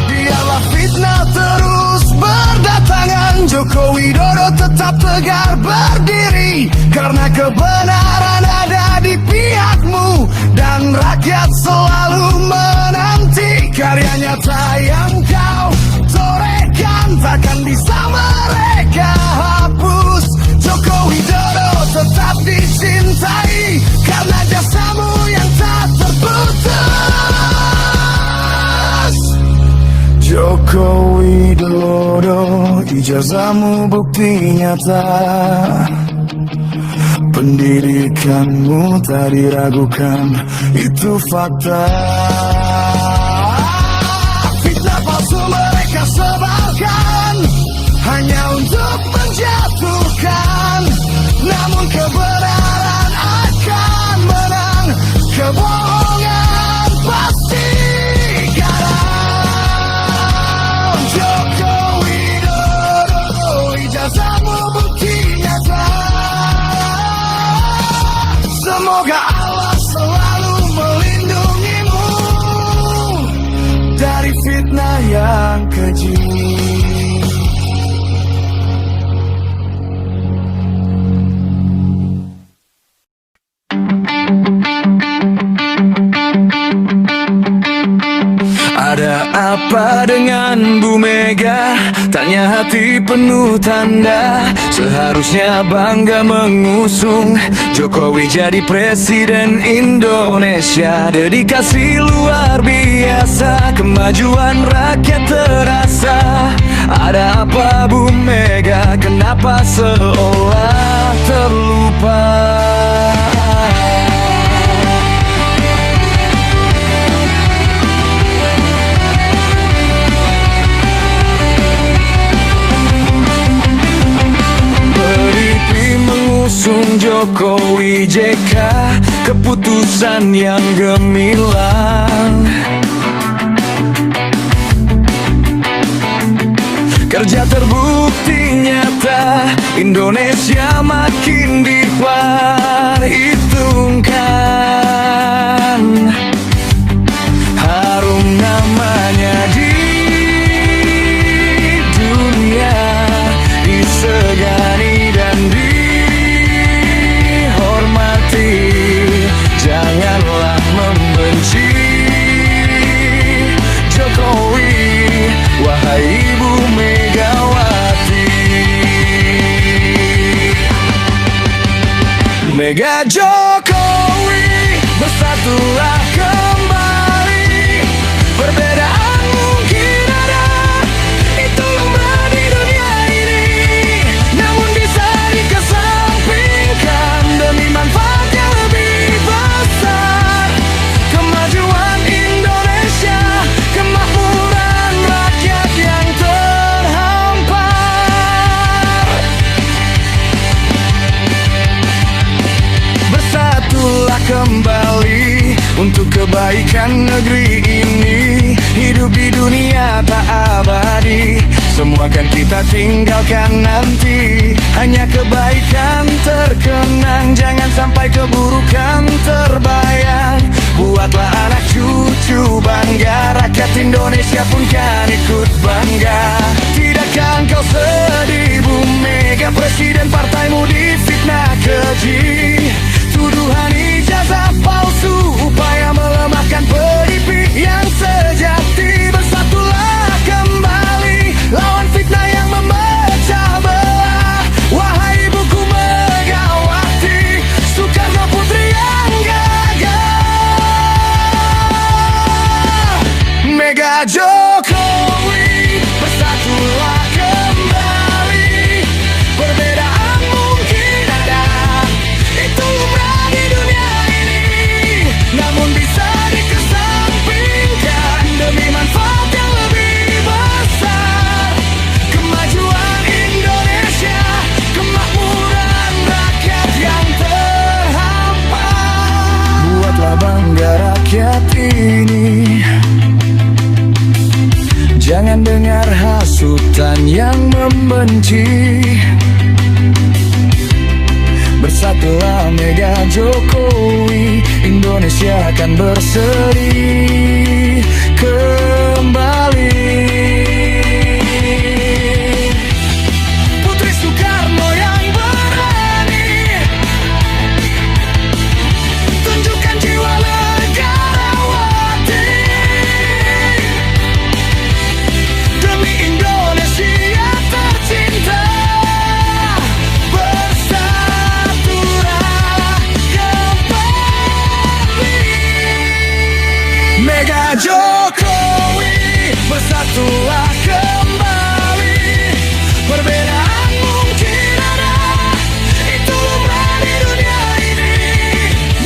Biarlah fitnah terus berdatangan, Joko Widodo tetap tegar berdiri, karena kebenaran ada di pihakmu dan rakyat selalu menanti. Karya nyata yang kau torehkan takkan bisa mereka hapus. Joko Widodo tetap dicintai karena jasamu yang tak terputus. Joko Widodo, ijazahmu bukti nyata. Pendidikanmu tak diragukan, itu fakta. Fitnah palsu mereka sebarkan hanya untuk menjatuhkan, namun kebenaran akan menang, kebohongan pasti kalah. Joko Widodo, ijazahmu bukti nyata. Semoga Allah selalu melindungimu dari fitnah yang keji. Ada apa dengan Bu Mega? Tanya hati penuh tanda. Seharusnya bangga mengusung Jokowi jadi presiden Indonesia. Dedikasi luar biasa, kemajuan rakyat terasa. Ada apa Bu Mega? Kenapa seolah terlupa? Mengusung Jokowi JK, keputusan yang gemilang. Kerja terbukti nyata, Indonesia makin diperhitungkan. Harum namanya di negeri ini. Hidup di dunia tak abadi, semua kan kita tinggalkan nanti. Hanya kebaikan terkenang, jangan sampai keburukan terbayang. Buatlah anak cucu bangga, rakyat Indonesia pun kan ikut bangga. Tidakkah engkau sedih Bu Mega, presiden partaimu difitnah keji? Tuduhan ijazah palsu, upaya melemahkan PDIP yang sejati. Bersatulah kembali lawan fitnah yang memecah belah. Wahai Ibuku Megawati, Soekarno Putri yang gagah. Mega Jokowi, bersatulah kembali. Perbedaan mungkin ada, itu lumrah di dunia ini. Namun bisa dikesampingkan demi manfaat yang lebih besar. Kemajuan Indonesia, kemakmuran rakyat yang terhampar. Buatlah bangga rakyat ini, jangan dengar hasutan yang membenci. Bersatulah Mega Jokowi, Indonesia akan berseri kembali. Putri Soekarno yang berani, tunjukkan jiwa negarawan demi Indonesia tercinta. Mega Jokowi, bersatulah kembali. Perbedaan mungkin ada, itu lumrah di dunia ini.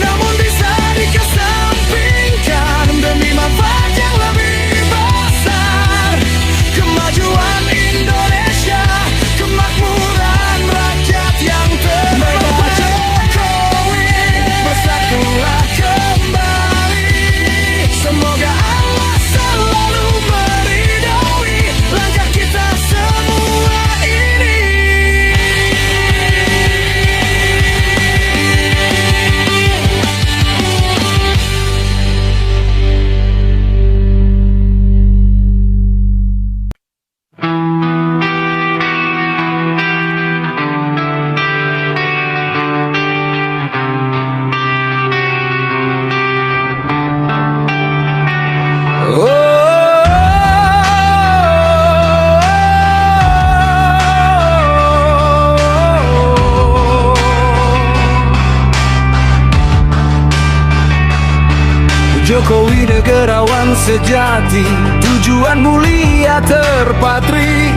Namun bisa dikesampingkan demi manfaat yang lebih besar. Kemajuan Indonesia, kemakmuran rakyat yang terhampar. Jokowi, bersatulah kembali. Semoga Allah selalu meridhoi langkah kita semua ini. Jokowi negarawan sejati, tujuan mulia terpatri.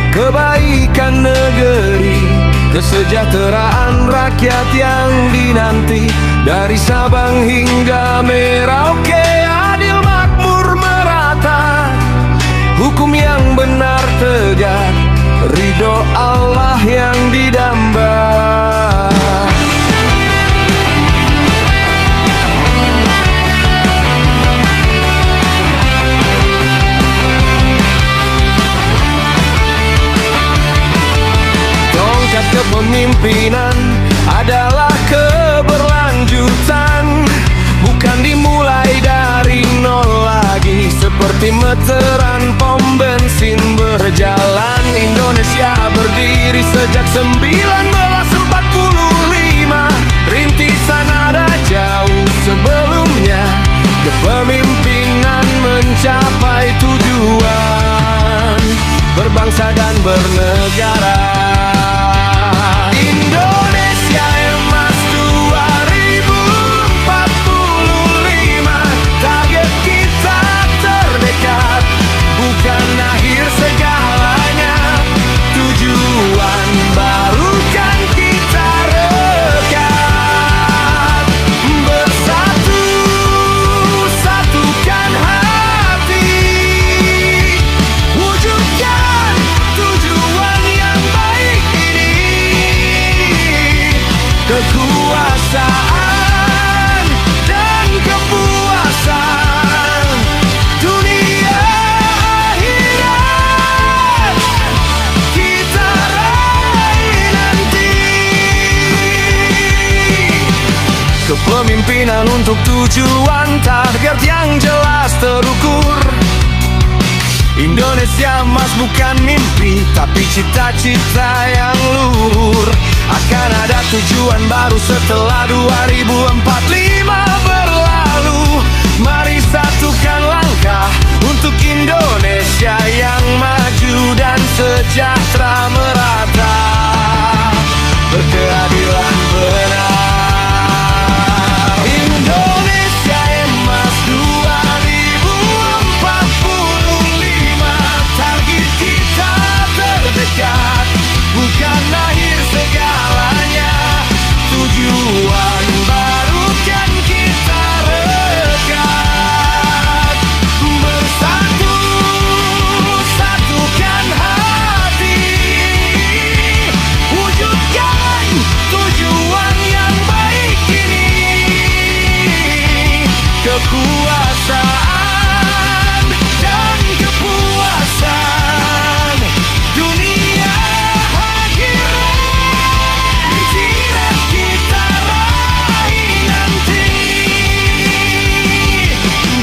Kebaikan negeri, kesejahteraan rakyat yang dinanti. Dari Sabang hingga Merauke, adil makmur merata. Hukum yang benar tegak, ridho Allah yang didamba. Tongkat kepemimpinan adalah keberlanjutan, bukan dimulai dari nol lagi. Seperti meteran pom bensin berjalan, Indonesia berdiri sejak 1945. Rintisan ada jauh sebelumnya, kepemimpinan mencapai tujuan berbangsa dan bernegara. Indonesia emas 2045, target kita terdekat, bukan akhir segalanya. Tujuan baru kan kita rekat. Bersatu, satukan hati, wujudkan tujuan kepemimpinan untuk tujuan target yang jelas terukur. Indonesia emas bukan mimpi, tapi cita-cita yang luhur. Akan ada tujuan baru setelah 2045 berlalu. Mari satukan langkah untuk Indonesia yang maju dan sejahtera merata, berkeadilan benar. Indonesia emas 2045, target kita terdekat, bukan akhir segalanya. Tujuan baru kan kita rekat. Bersatu, satukan hati, wujudkan tujuan yang baik ini. Kekuasaan dan kepuasan dunia akhirat tidak kita raih nanti.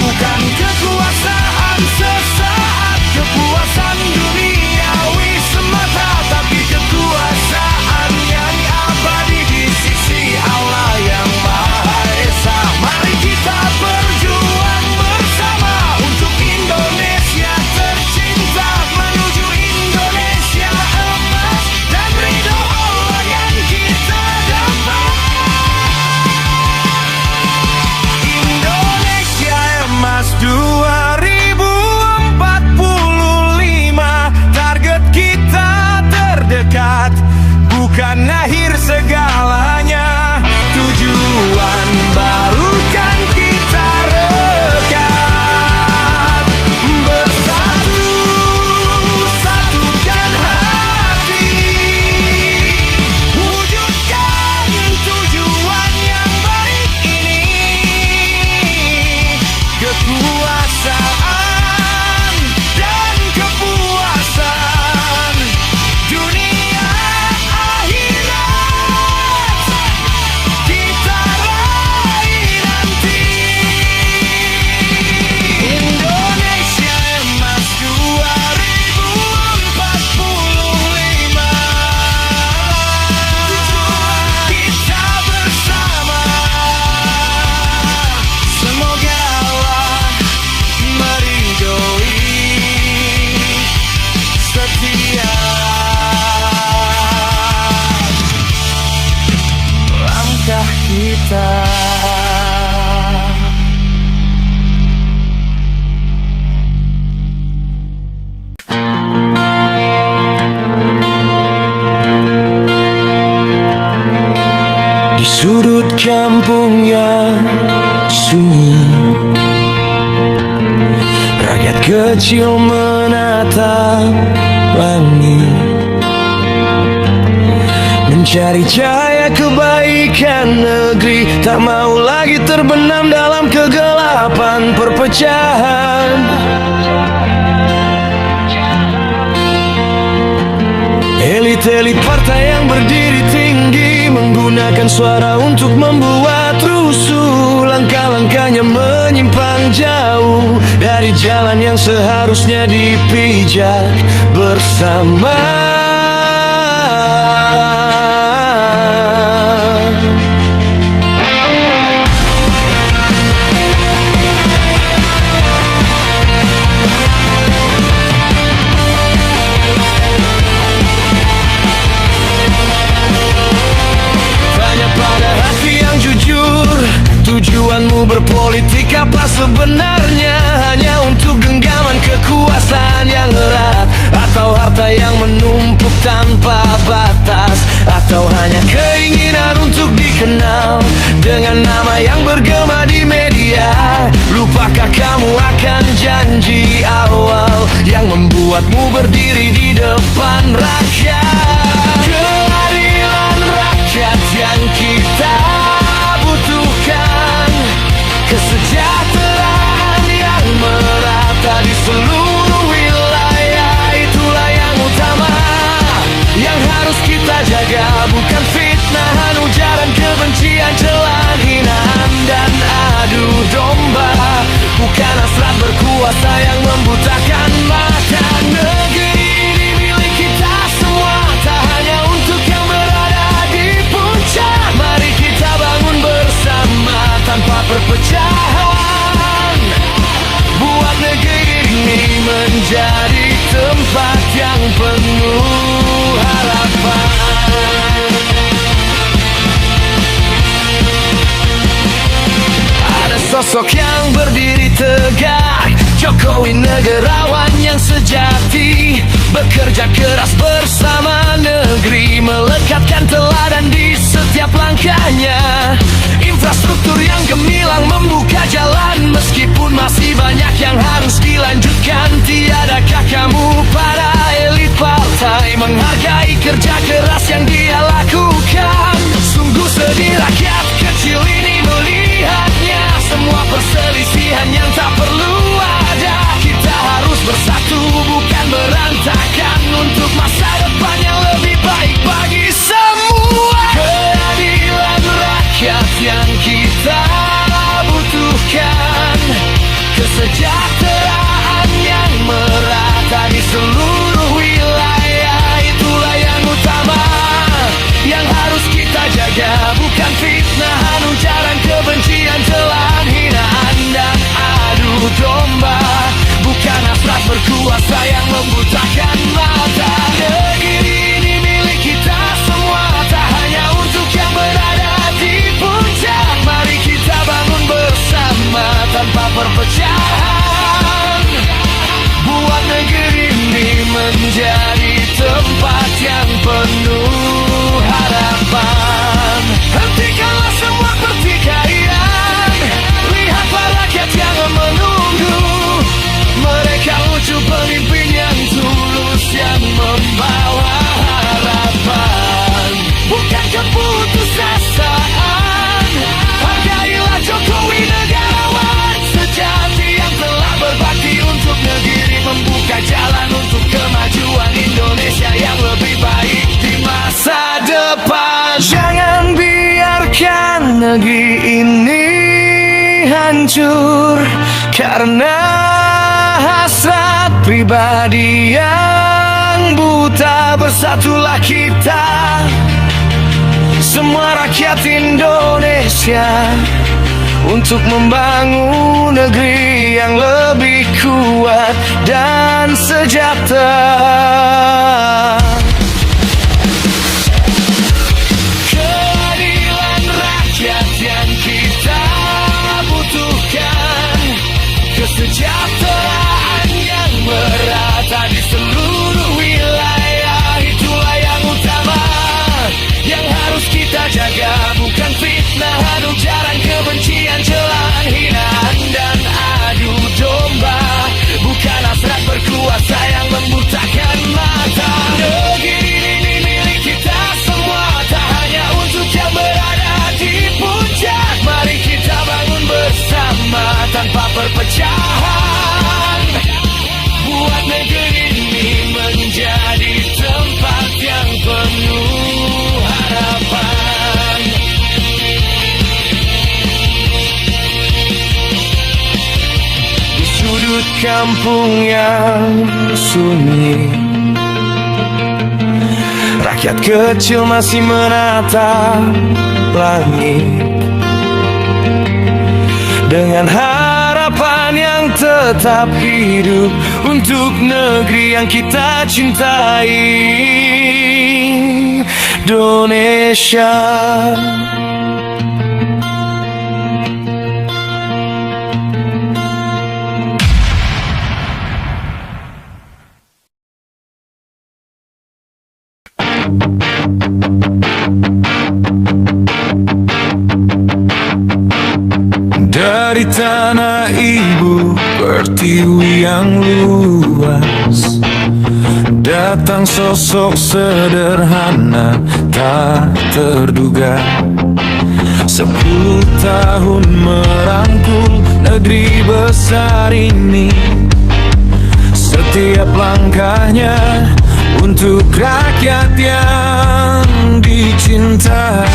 Bukan kekuasaan sesaat, kepuasan duniawi semata, tapi kekuasaan yang abadi di sisi Allah yang Maha Esa. Mari kita berjuang bersama untuk Indonesia tercinta, menuju Indonesia emas dan ridho Allah yang kita dapat. Indonesia emas 2045, target kita terdekat, bukan akhir segalanya. Tujuan baru kan kita rekat. Bersatu, satukan hati, wujudkan tujuan yang baik ini. Kekuasaan dan kepuasan dunia akhirat kita raih nanti. Indonesia emas 2045, kita bersama. Semoga Allah meridhoi setiap langkah kita. Di sudut kampung yang sunyi, rakyat kecil menatap langit, mencari cahaya kebaikan negeri. Tak mau lagi terbenam dalam kegelapan perpecahan. Elit-elit partai yang berdiri tinggi menggunakan suara untuk membuat rusuh. Langkah-langkahnya menyimpang jauh dari jalan yang seharusnya dipijak bersama. Tujuanmu berpolitik apa sebenarnya? Hanya untuk genggaman kekuasaan yang erat, atau harta yang menumpuk tanpa batas, atau hanya keinginan untuk dikenal dengan nama yang bergema di media? Lupakah kamu akan janji awal yang membuatmu berdiri di depan rakyat? Keadilan rakyat yang kita butuhkan, kesejahteraan yang merata di seluruh wilayah, itulah yang utama yang harus kita jaga. Bukan fitnahan, ujaran kebencian, celaan, hinaan menjadi tempat yang penuh harapan. Ada sosok yang berdiri tegak, Jokowi negarawan yang sejati, bekerja keras bersama negeri, melekatkan teladan di setiap langkahnya. Infrastruktur yang gemilang membuka jalan, meskipun masih banyak yang harus dilanjutkan. Tiadakah kamu para elit partai menghargai kerja keras yang dia lakukan? Sungguh sedih rakyat kecil ini melihatnya, semua perselisihan yang tak perlu ada. Kita harus bersatu bukan berantakan, untuk masa depan yang lebih baik bagi semua. Keadilan rakyat yang kita butuhkan, kesejahteraan yang merata di seluruh wilayah, itulah yang utama yang harus kita jaga. Bukan fitnahan, ujaran kebencian, celaan, hinaan dan adu domba. Bukan hasrat berkuasa yang membutakan mata. Negeri ini milik kita semua, tak hanya untuk yang berada di puncak. Mari kita bangun bersama tanpa perpecahan, buat negeri ini menjadi tempat yang penuh harapan. Hentikanlah semua pertikaian, lihatlah rakyat yang menunggu. Mereka ucap pemimpin yang tulus, yang membawa harapan, bukan keputusasaan. Hargailah Jokowi negarawan sejati yang telah berbakti untuk negeri, membuka jalan untuk kemajuan Indonesia yang lebih baik di masa depan. Jangan biarkan negeri ini hancur karena hasrat pribadi yang buta. Bersatulah kita, semua rakyat Indonesia, untuk membangun negeri yang lebih kuat dan sejahtera. Keadilan rakyat yang kita butuhkan, kesejahteraan yang merata di seluruh wilayah, itulah yang utama yang harus kita jaga. Bukan fitnahan, ujaran kebencian, celaan, hinaan dan adu domba. Bukan hasrat berkuasa yang membutakan mata. Negeri ini milik kita semua, tak hanya untuk yang berada di puncak. Mari kita bangun bersama tanpa perpecahan, buat negeri ini menjadi tempat yang penuh harapan. Di sudut kampung yang sunyi, rakyat kecil masih menatap langit dengan harapan yang tetap hidup untuk negeri yang kita cintai, Indonesia. Dari tanah ibu pertiwi yang luas, datang sosok sederhana tak terduga. 10 tahun merangkul negeri besar ini, setiap langkahnya untuk rakyat yang dicintai.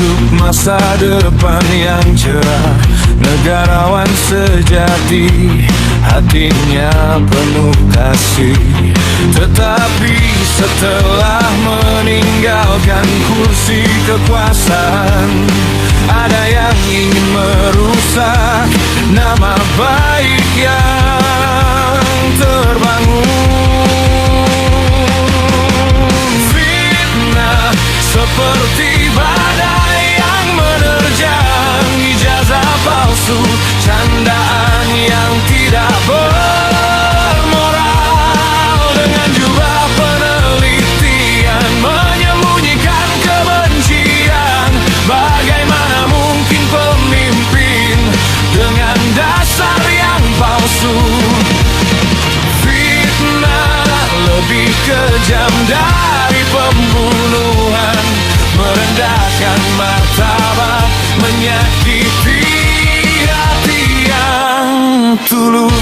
untuk masa depan yang cerah. Negarawan sejati, hatinya penuh kasih. Tetapi setelah meninggalkan kursi kekuasaan, ada yang ingin merusak nama baik yang terbangun. Fitnah seperti badai yang menerjang, ijazah palsu, candaan yang tidak bermoral. Dengan jubah penelitian menyembunyikan kebencian, bagaimana mungkin pemimpin dengan dasar yang palsu? Fitnah lebih kejam dari pembunuhan, merendahkan martabat, menyakiti hati yang tulus.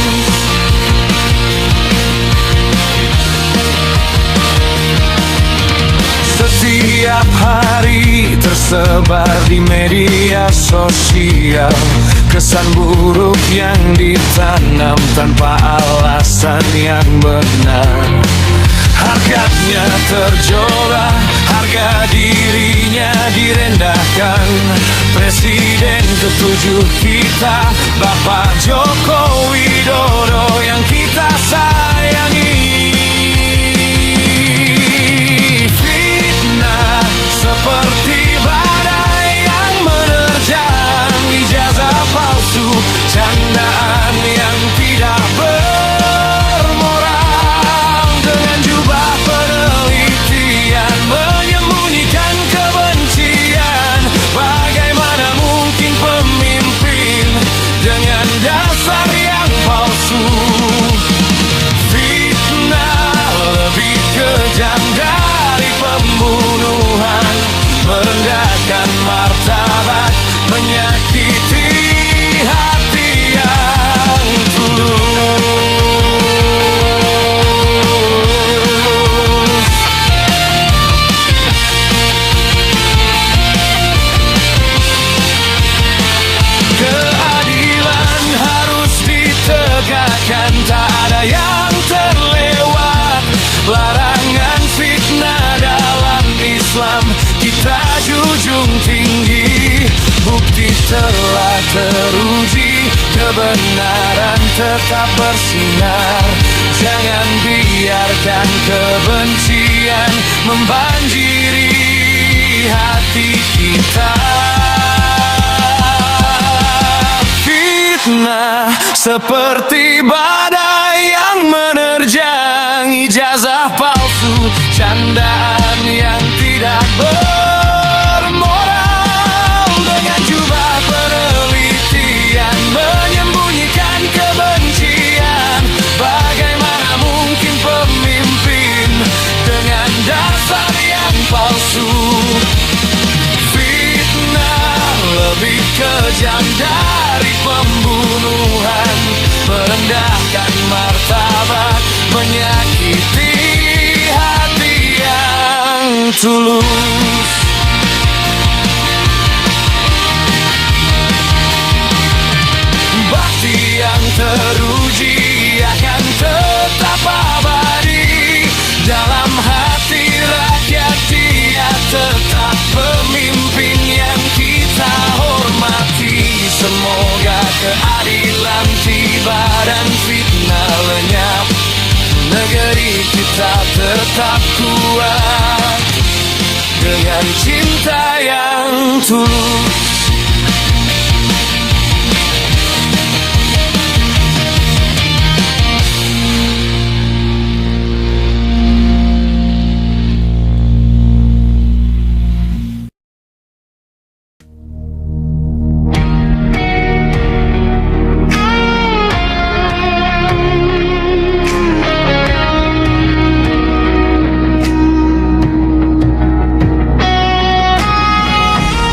Setiap hari tersebar di media sosial kesan buruk yang ditanam tanpa alasan yang benar. Harganya terjual, harga dirinya direndahkan. Presiden ketujuh kita, Bapak Joko Widodo yang kita sayangi. Fitnah seperti badai yang menerjang, ijazah palsu, candaan yang tidak bermoral. Dengan jubah penelitian menyembunyikan kebencian, bagaimana mungkin pemimpin dengan dasar yang palsu? Fitnah lebih kejam dari pembunuhan, merendahkan martabat, menyakiti hati yang tulus. Keadilan harus ditegakkan, tak ada yang terlewat. Larangan fitnah dalam Islam kita junjung tinggi. Bukti telah teruji, kebenaran tetap bersinar. Jangan biarkan kebencian membanjiri hati kita. Fitnah seperti badai yang menerjang, ijazah palsu, candaan yang tidak bermoral. Dengan jubah penelitian menyembunyikan kebencian, bagaimana mungkin pemimpin dengan dasar yang palsu? Fitnah lebih kejam dari pembunuhan, merendahkan martabat, menyakiti hati yang tulus. Bakti yang teruji akan tetap abadi dalam hati rakyat. Dia tetap pemimpin yang kita hormati. Semoga keadilan tiba dan fitnah lenyap, negeri kita tetap kuat dengan cinta yang tulus.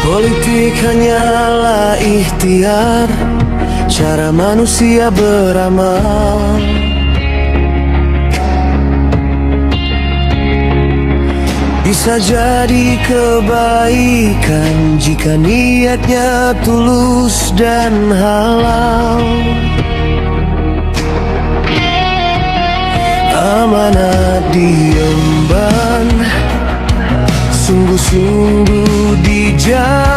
Politik hanyalah ikhtiar, cara manusia beramal. Bisa bisa jadi kebaikan jika niatnya tulus dan halal. Amanat diemban, sungguh-sungguh dijalankan,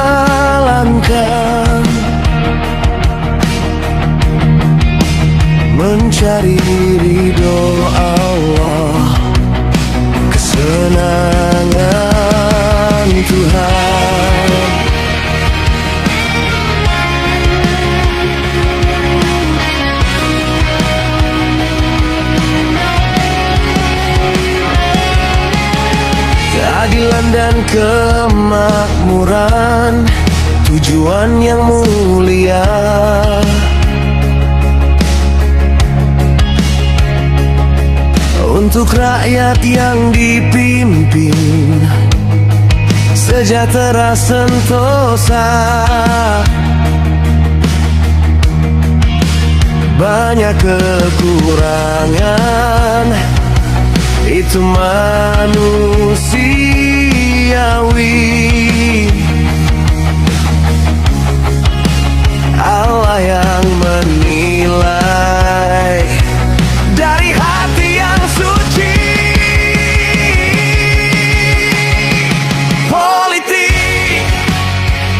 mencari ridho Allah, kesenangan Tuhan. Keadilan dan kemakmuran, tujuan yang mulia. Untuk rakyat yang dipimpin, sejahtera sentosa. Banyak kekurangan, itu manusiawi. Allah yang menilai dari hati yang suci. Politik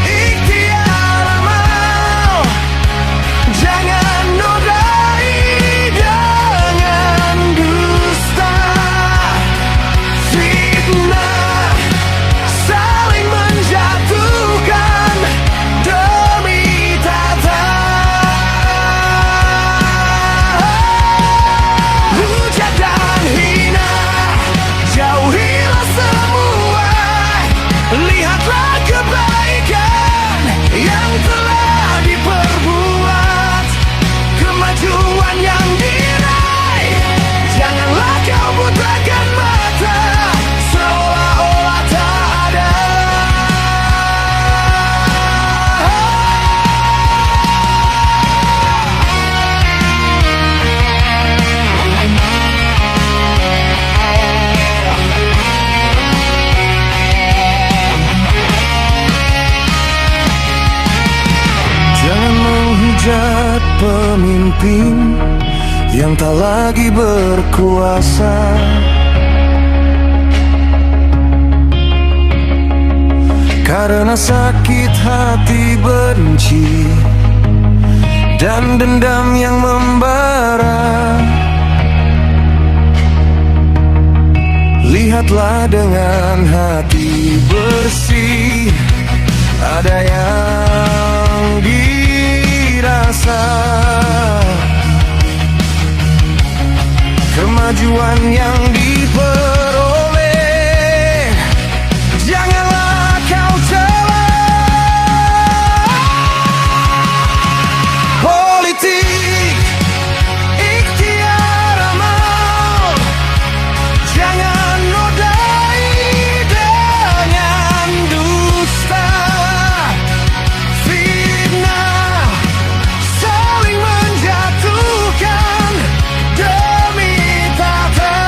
ikhtiar amal, jangan nodai dengan dusta, fitnah, saling menjatuhkan demi tata. Hujat dan hina, jauhilah semua. Lihatlah kebaikan yang telah diperbuat, kemajuan yang diraih. Janganlah kau butakan mata, seolah-olah tak ada. Jangan menghujat pemimpin yang tak lagi berkuasa. Karena sakit hati benci dan dendam yang membara. Lihatlah dengan hati bersih, ada yang dirasa, kemajuan yang diperoleh. Janganlah kau celah. Politik ikhtiar amal, jangan nodai dengan dusta, fitnah, saling menjatuhkan demi tata.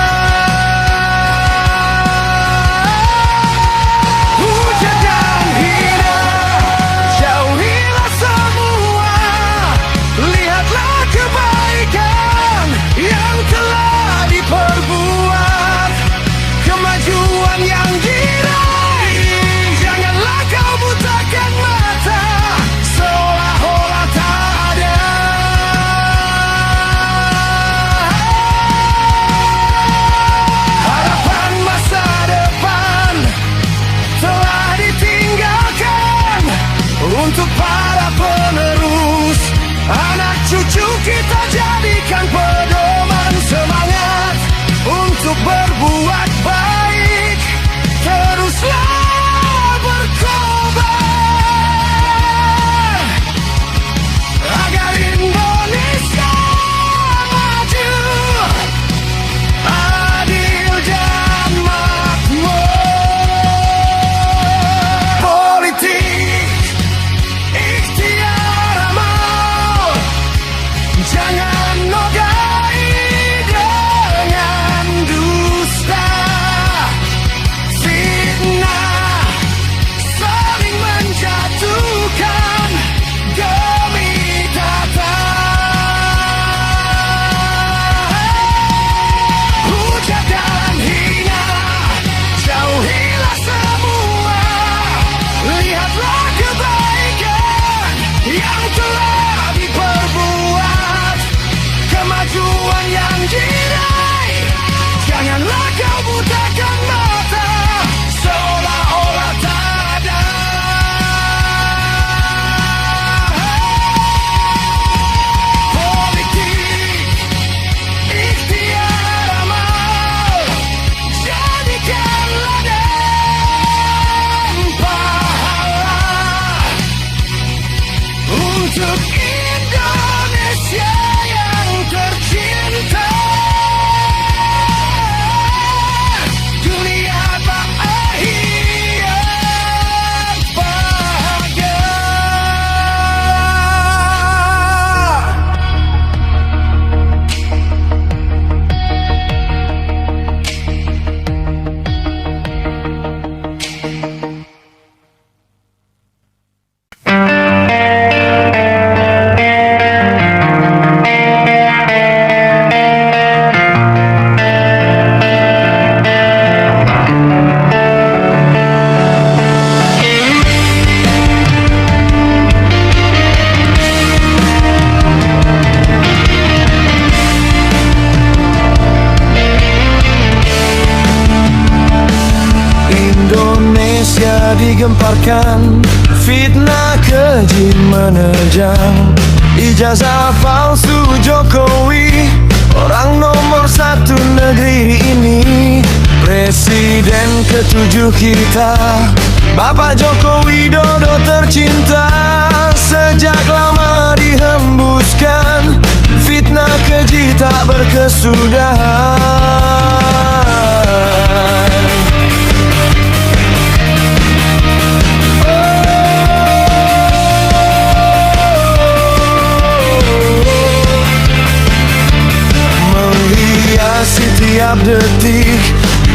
digemparkan, fitnah keji menerjang. Ijazah palsu Jokowi, orang nomor satu negeri ini. Presiden ketujuh kita, Bapak Joko Widodo tercinta. Sejak lama dihembuskan, fitnah keji tak berkesudahan. Menghiasi tiap detik,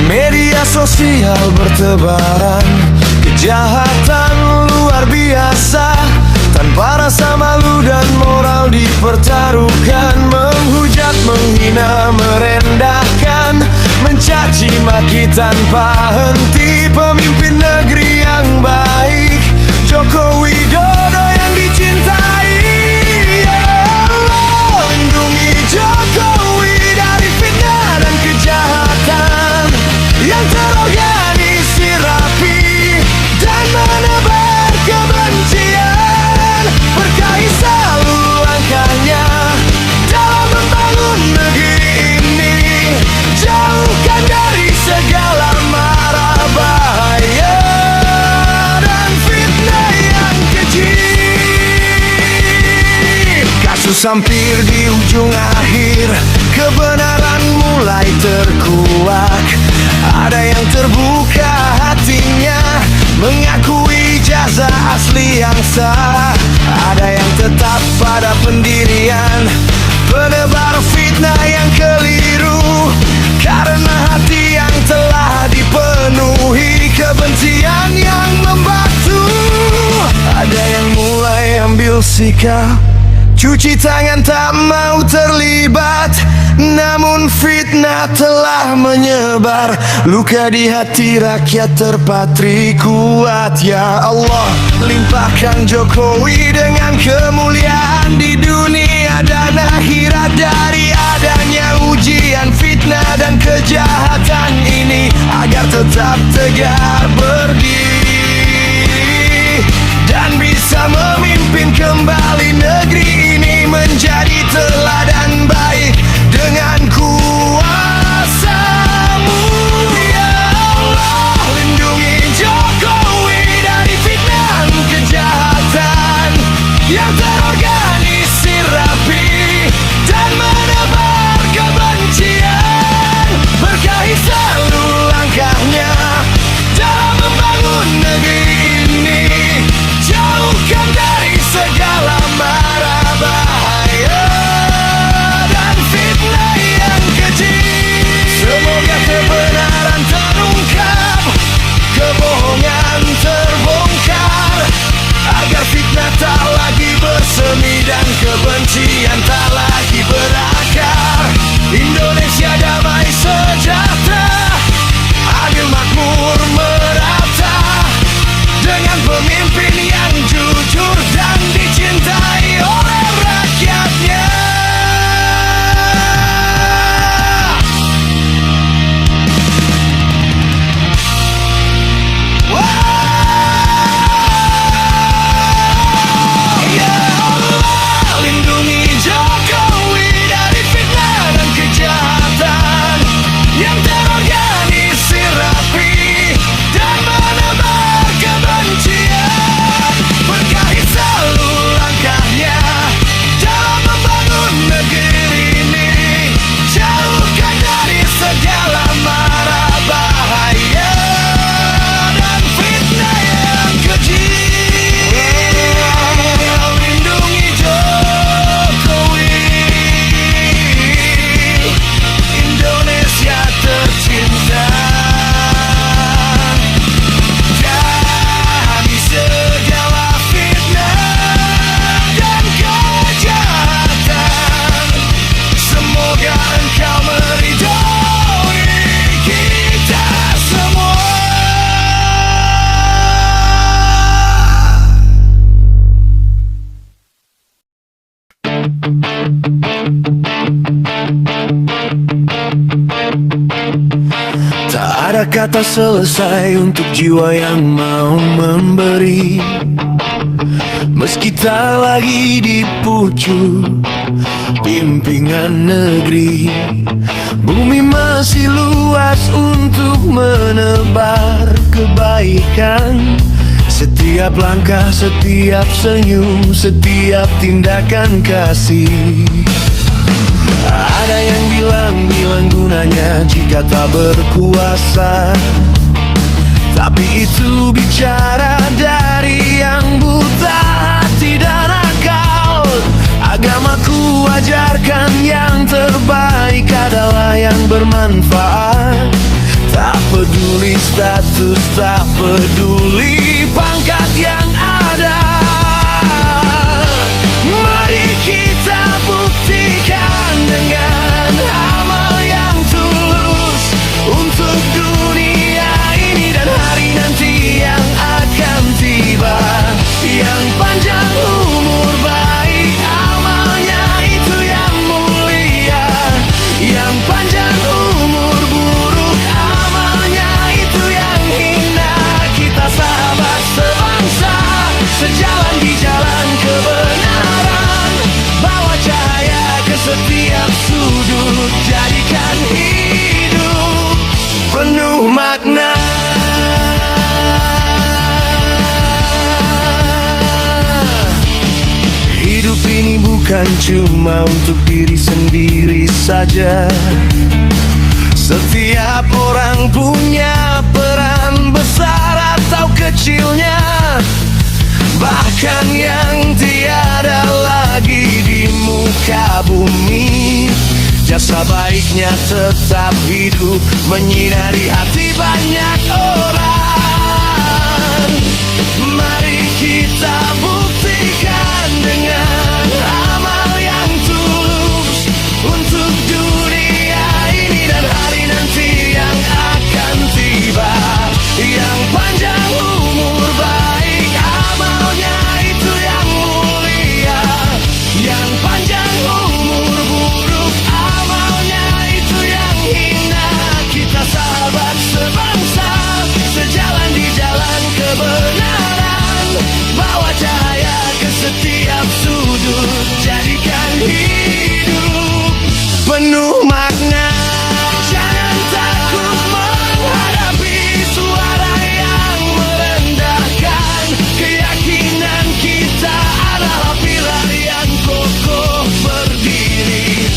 media sosial bertebaran. Kejahatan luar biasa, tanpa rasa malu dan moral dipertaruhkan. Menghujat, menghina, merendahkan, mencaci maki tanpa henti. Pemimpin negeri yang baik, Joko Widodo yang dicintai. Ya Allah, lindungi Jokowi dari fitnah dan kejahatan yang terorganisir rapi dan menebar kebencian. Berkahi selalu langkahnya dalam membangun negeri ini. Jauhkan dari segala mara bahaya dan fitnah yang keji. Kasus hampir di ujung akhir, kebenaran mulai terkuak. Ada yang terbuka hatinya, mengakui ijazah asli yang sah. Ada yang tetap pada pendirian, penebar fitnah yang keliru. Karena hati yang telah dipenuhi kebencian yang membatu. Ada yang mulai ambil sikap, cuci tangan tak mau terlibat. Namun fitnah telah menyebar, luka di hati rakyat terpatri kuat. Ya Allah, limpahkan Jokowi dengan kemuliaan di dunia dan akhirat. Dari adanya ujian, fitnah dan kejahatan ini, agar tetap tegar berdiri dan bisa memimpin kembali negeri ini menjadi teladan baik dengan kuasa-Mu. Ya Allah, lindungi Jokowi dari fitnah dan kejahatan yang terorganisir rapi dan menebar kebencian. Tak ada kata selesai untuk jiwa yang mau memberi. Meski tak lagi di pucuk pimpinan negeri, bumi masih luas untuk menebar kebaikan. Setiap langkah, setiap senyum, setiap tindakan kasih. Ada yang bilang gunanya jika tak berkuasa, tapi itu bicara dari yang buta hati dan akal. Agamaku ajarkan yang terbaik adalah yang bermanfaat. Tak peduli status, tak peduli pangkat yang ada. Mari kita buktikan dengan amal yang tulus untuk dunia ini dan hari nanti yang akan tiba. Yang panjang umur baik amalnya itu yang mulia. Yang panjang umur buruk amalnya itu yang hina. Kita sahabat sebangsa, sejalan di jalan kebenaran. Bawa cahaya ke setiap sudut, jadikan hidup penuh makna. Hidup ini bukan cuma untuk diri sendiri saja. Setiap orang punya peran besar atau kecilnya, bahkan yang tiada lagi di muka bumi. Jasa baiknya tetap hidup, menyinari hati banyak orang. Mari kita buktikan dengan amal yang tulus untuk dunia ini dan hari nanti yang akan tiba. Yang panjang umur baik amalnya itu yang mulia. Yang panjang umur buruk amalnya itu yang hina. Kita sahabat sebangsa, sejalan di jalan kebenaran. Bawa cahaya ke setiap sudut, jadikan hidup penuh makna. Jangan takut menghadapi suara yang merendahkan. Keyakinan kita adalah pilar yang kokoh berdiri.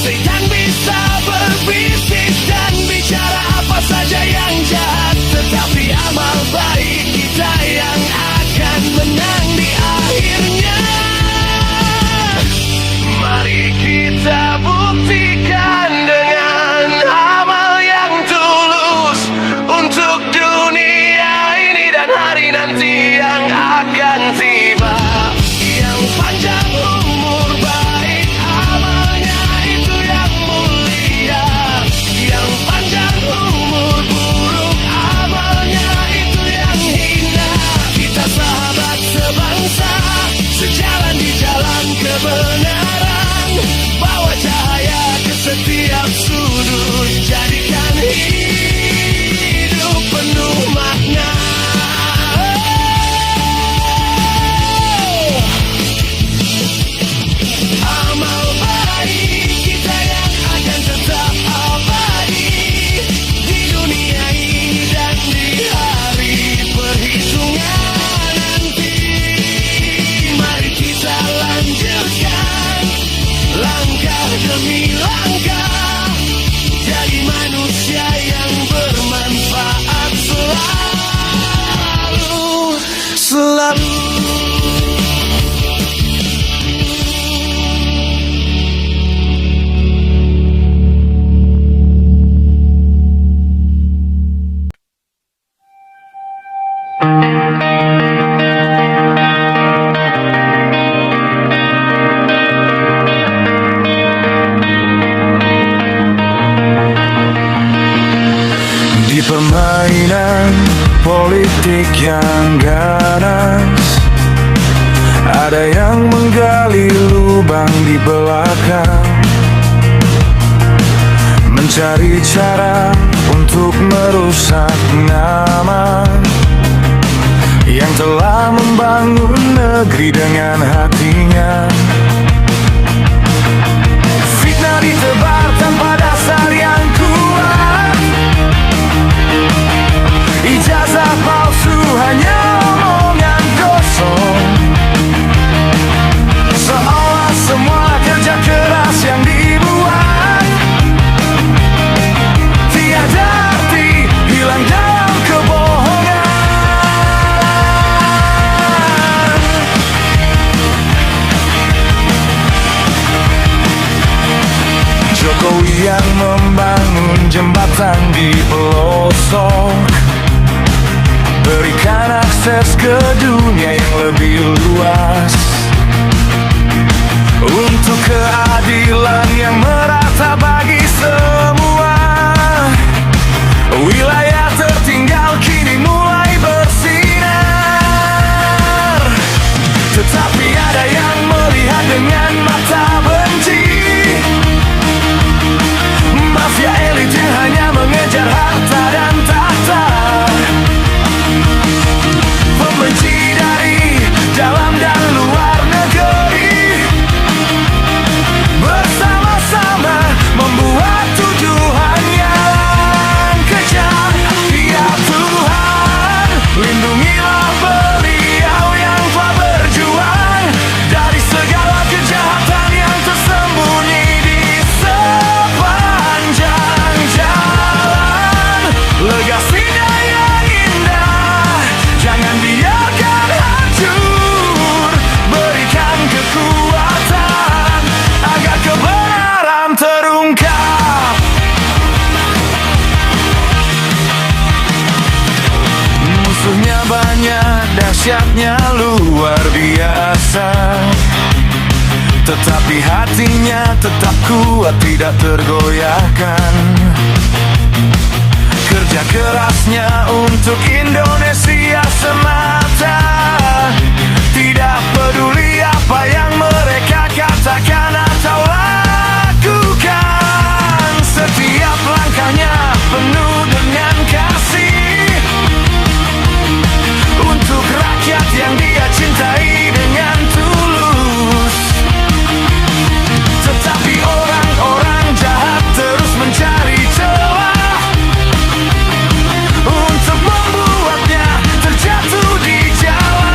Setan bisa berbisik dan bicara apa saja yang jahat, tetapi amal baik kita yang akan menang di akhirnya. Mari kita buktikan dengan amal yang tulus untuk dunia ini dan hari nanti yang akan tiba. Yang panjang umur baik amalnya itu yang mulia. Yang panjang umur buruk amalnya itu yang hina. Kita sahabat sebangsa, sejalan di jalan kebenaran. Bawa cahaya ke setiap sudut, jadikan hidup penuh makna. Amal baik kita yang akan tetap abadi di dunia ini dan di hari perhitungan nanti. Mari kita lanjutkan langkah demi langkah, jadi manusia yang bermanfaat selalu. Di permainan politik yang ganas, ada yang menggali lubang di belakang, mencari cara untuk merusak nama yang telah membangun negeri dengan hatinya. Fitnah ditebar tanpa dasar yang kuat, ijazah palsu hanya omongan kosong, seolah semua kerja keras yang dibuat tiada arti, hilang dalam kebohongan. Jokowi yang membangun jembatan di pelosok, berikan akses ke dunia yang lebih luas, untuk keadilan yang merata bagi semua. Wilayah tertinggal kini mulai bersinar, tetapi ada yang melihat dengan mata benci. Mafia elit yang hanya mengejar harta dan tahta, pembenci dari dalam dan luar negeri, bersama-sama membuat tuduhan yang kejam. Ya Tuhan, lindungilah beliau yang telah berjuang dari segala kejahatan yang tersembunyi di sepanjang jalan. Legasinya yang indah, jangan biarkan hancur. Berikan kekuatan agar kebenaran terungkap. Musuhnya banyak, dahsyatnya luar biasa, tetapi hatinya tetap kuat, tidak tergoyahkan. Kerja kerasnya untuk Indonesia semata, tidak peduli apa yang mereka katakan atau lakukan. Setiap langkahnya penuh dengan kasih untuk rakyat yang dia cintai dengan tulus. Tetapi orang-orang jahat terus mencari celah untuk membuatnya terjatuh di jalan.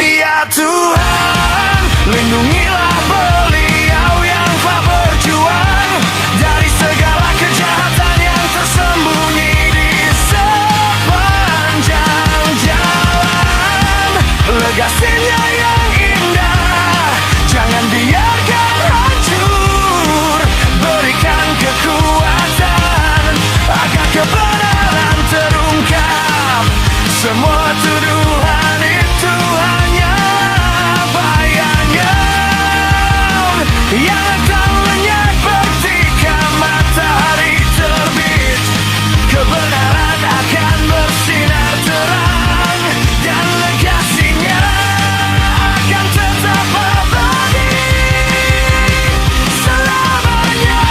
Ya Tuhan, lindungilah beliau yang telah berjuang dari segala kejahatan yang tersembunyi di sepanjang jalan. Legasinya yang indah, jangan biarkan hancur. Berikan kekuatan agar kebenaran terungkap. Semua tuduhan itu hanya bayangan yang akan lenyap ketika matahari terbit. Kebenaran akan bersinar terang dan legasinya akan tetap abadi selamanya.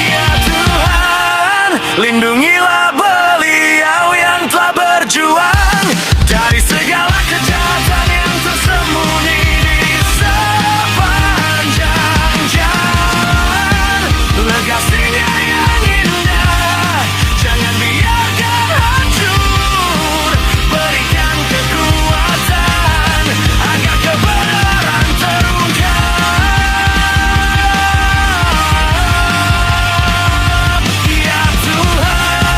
Ya Tuhan, lindungilah beliau yang telah berjuang dari segala kejahatan yang tersembunyi di sepanjang jalan. Legasinya yang indah, jangan biarkan hancur. Berikan kekuatan agar kebenaran terungkap. Ya Tuhan,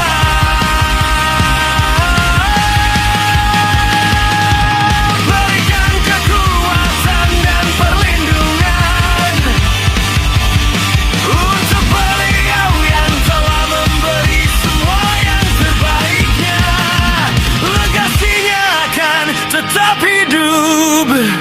YouTube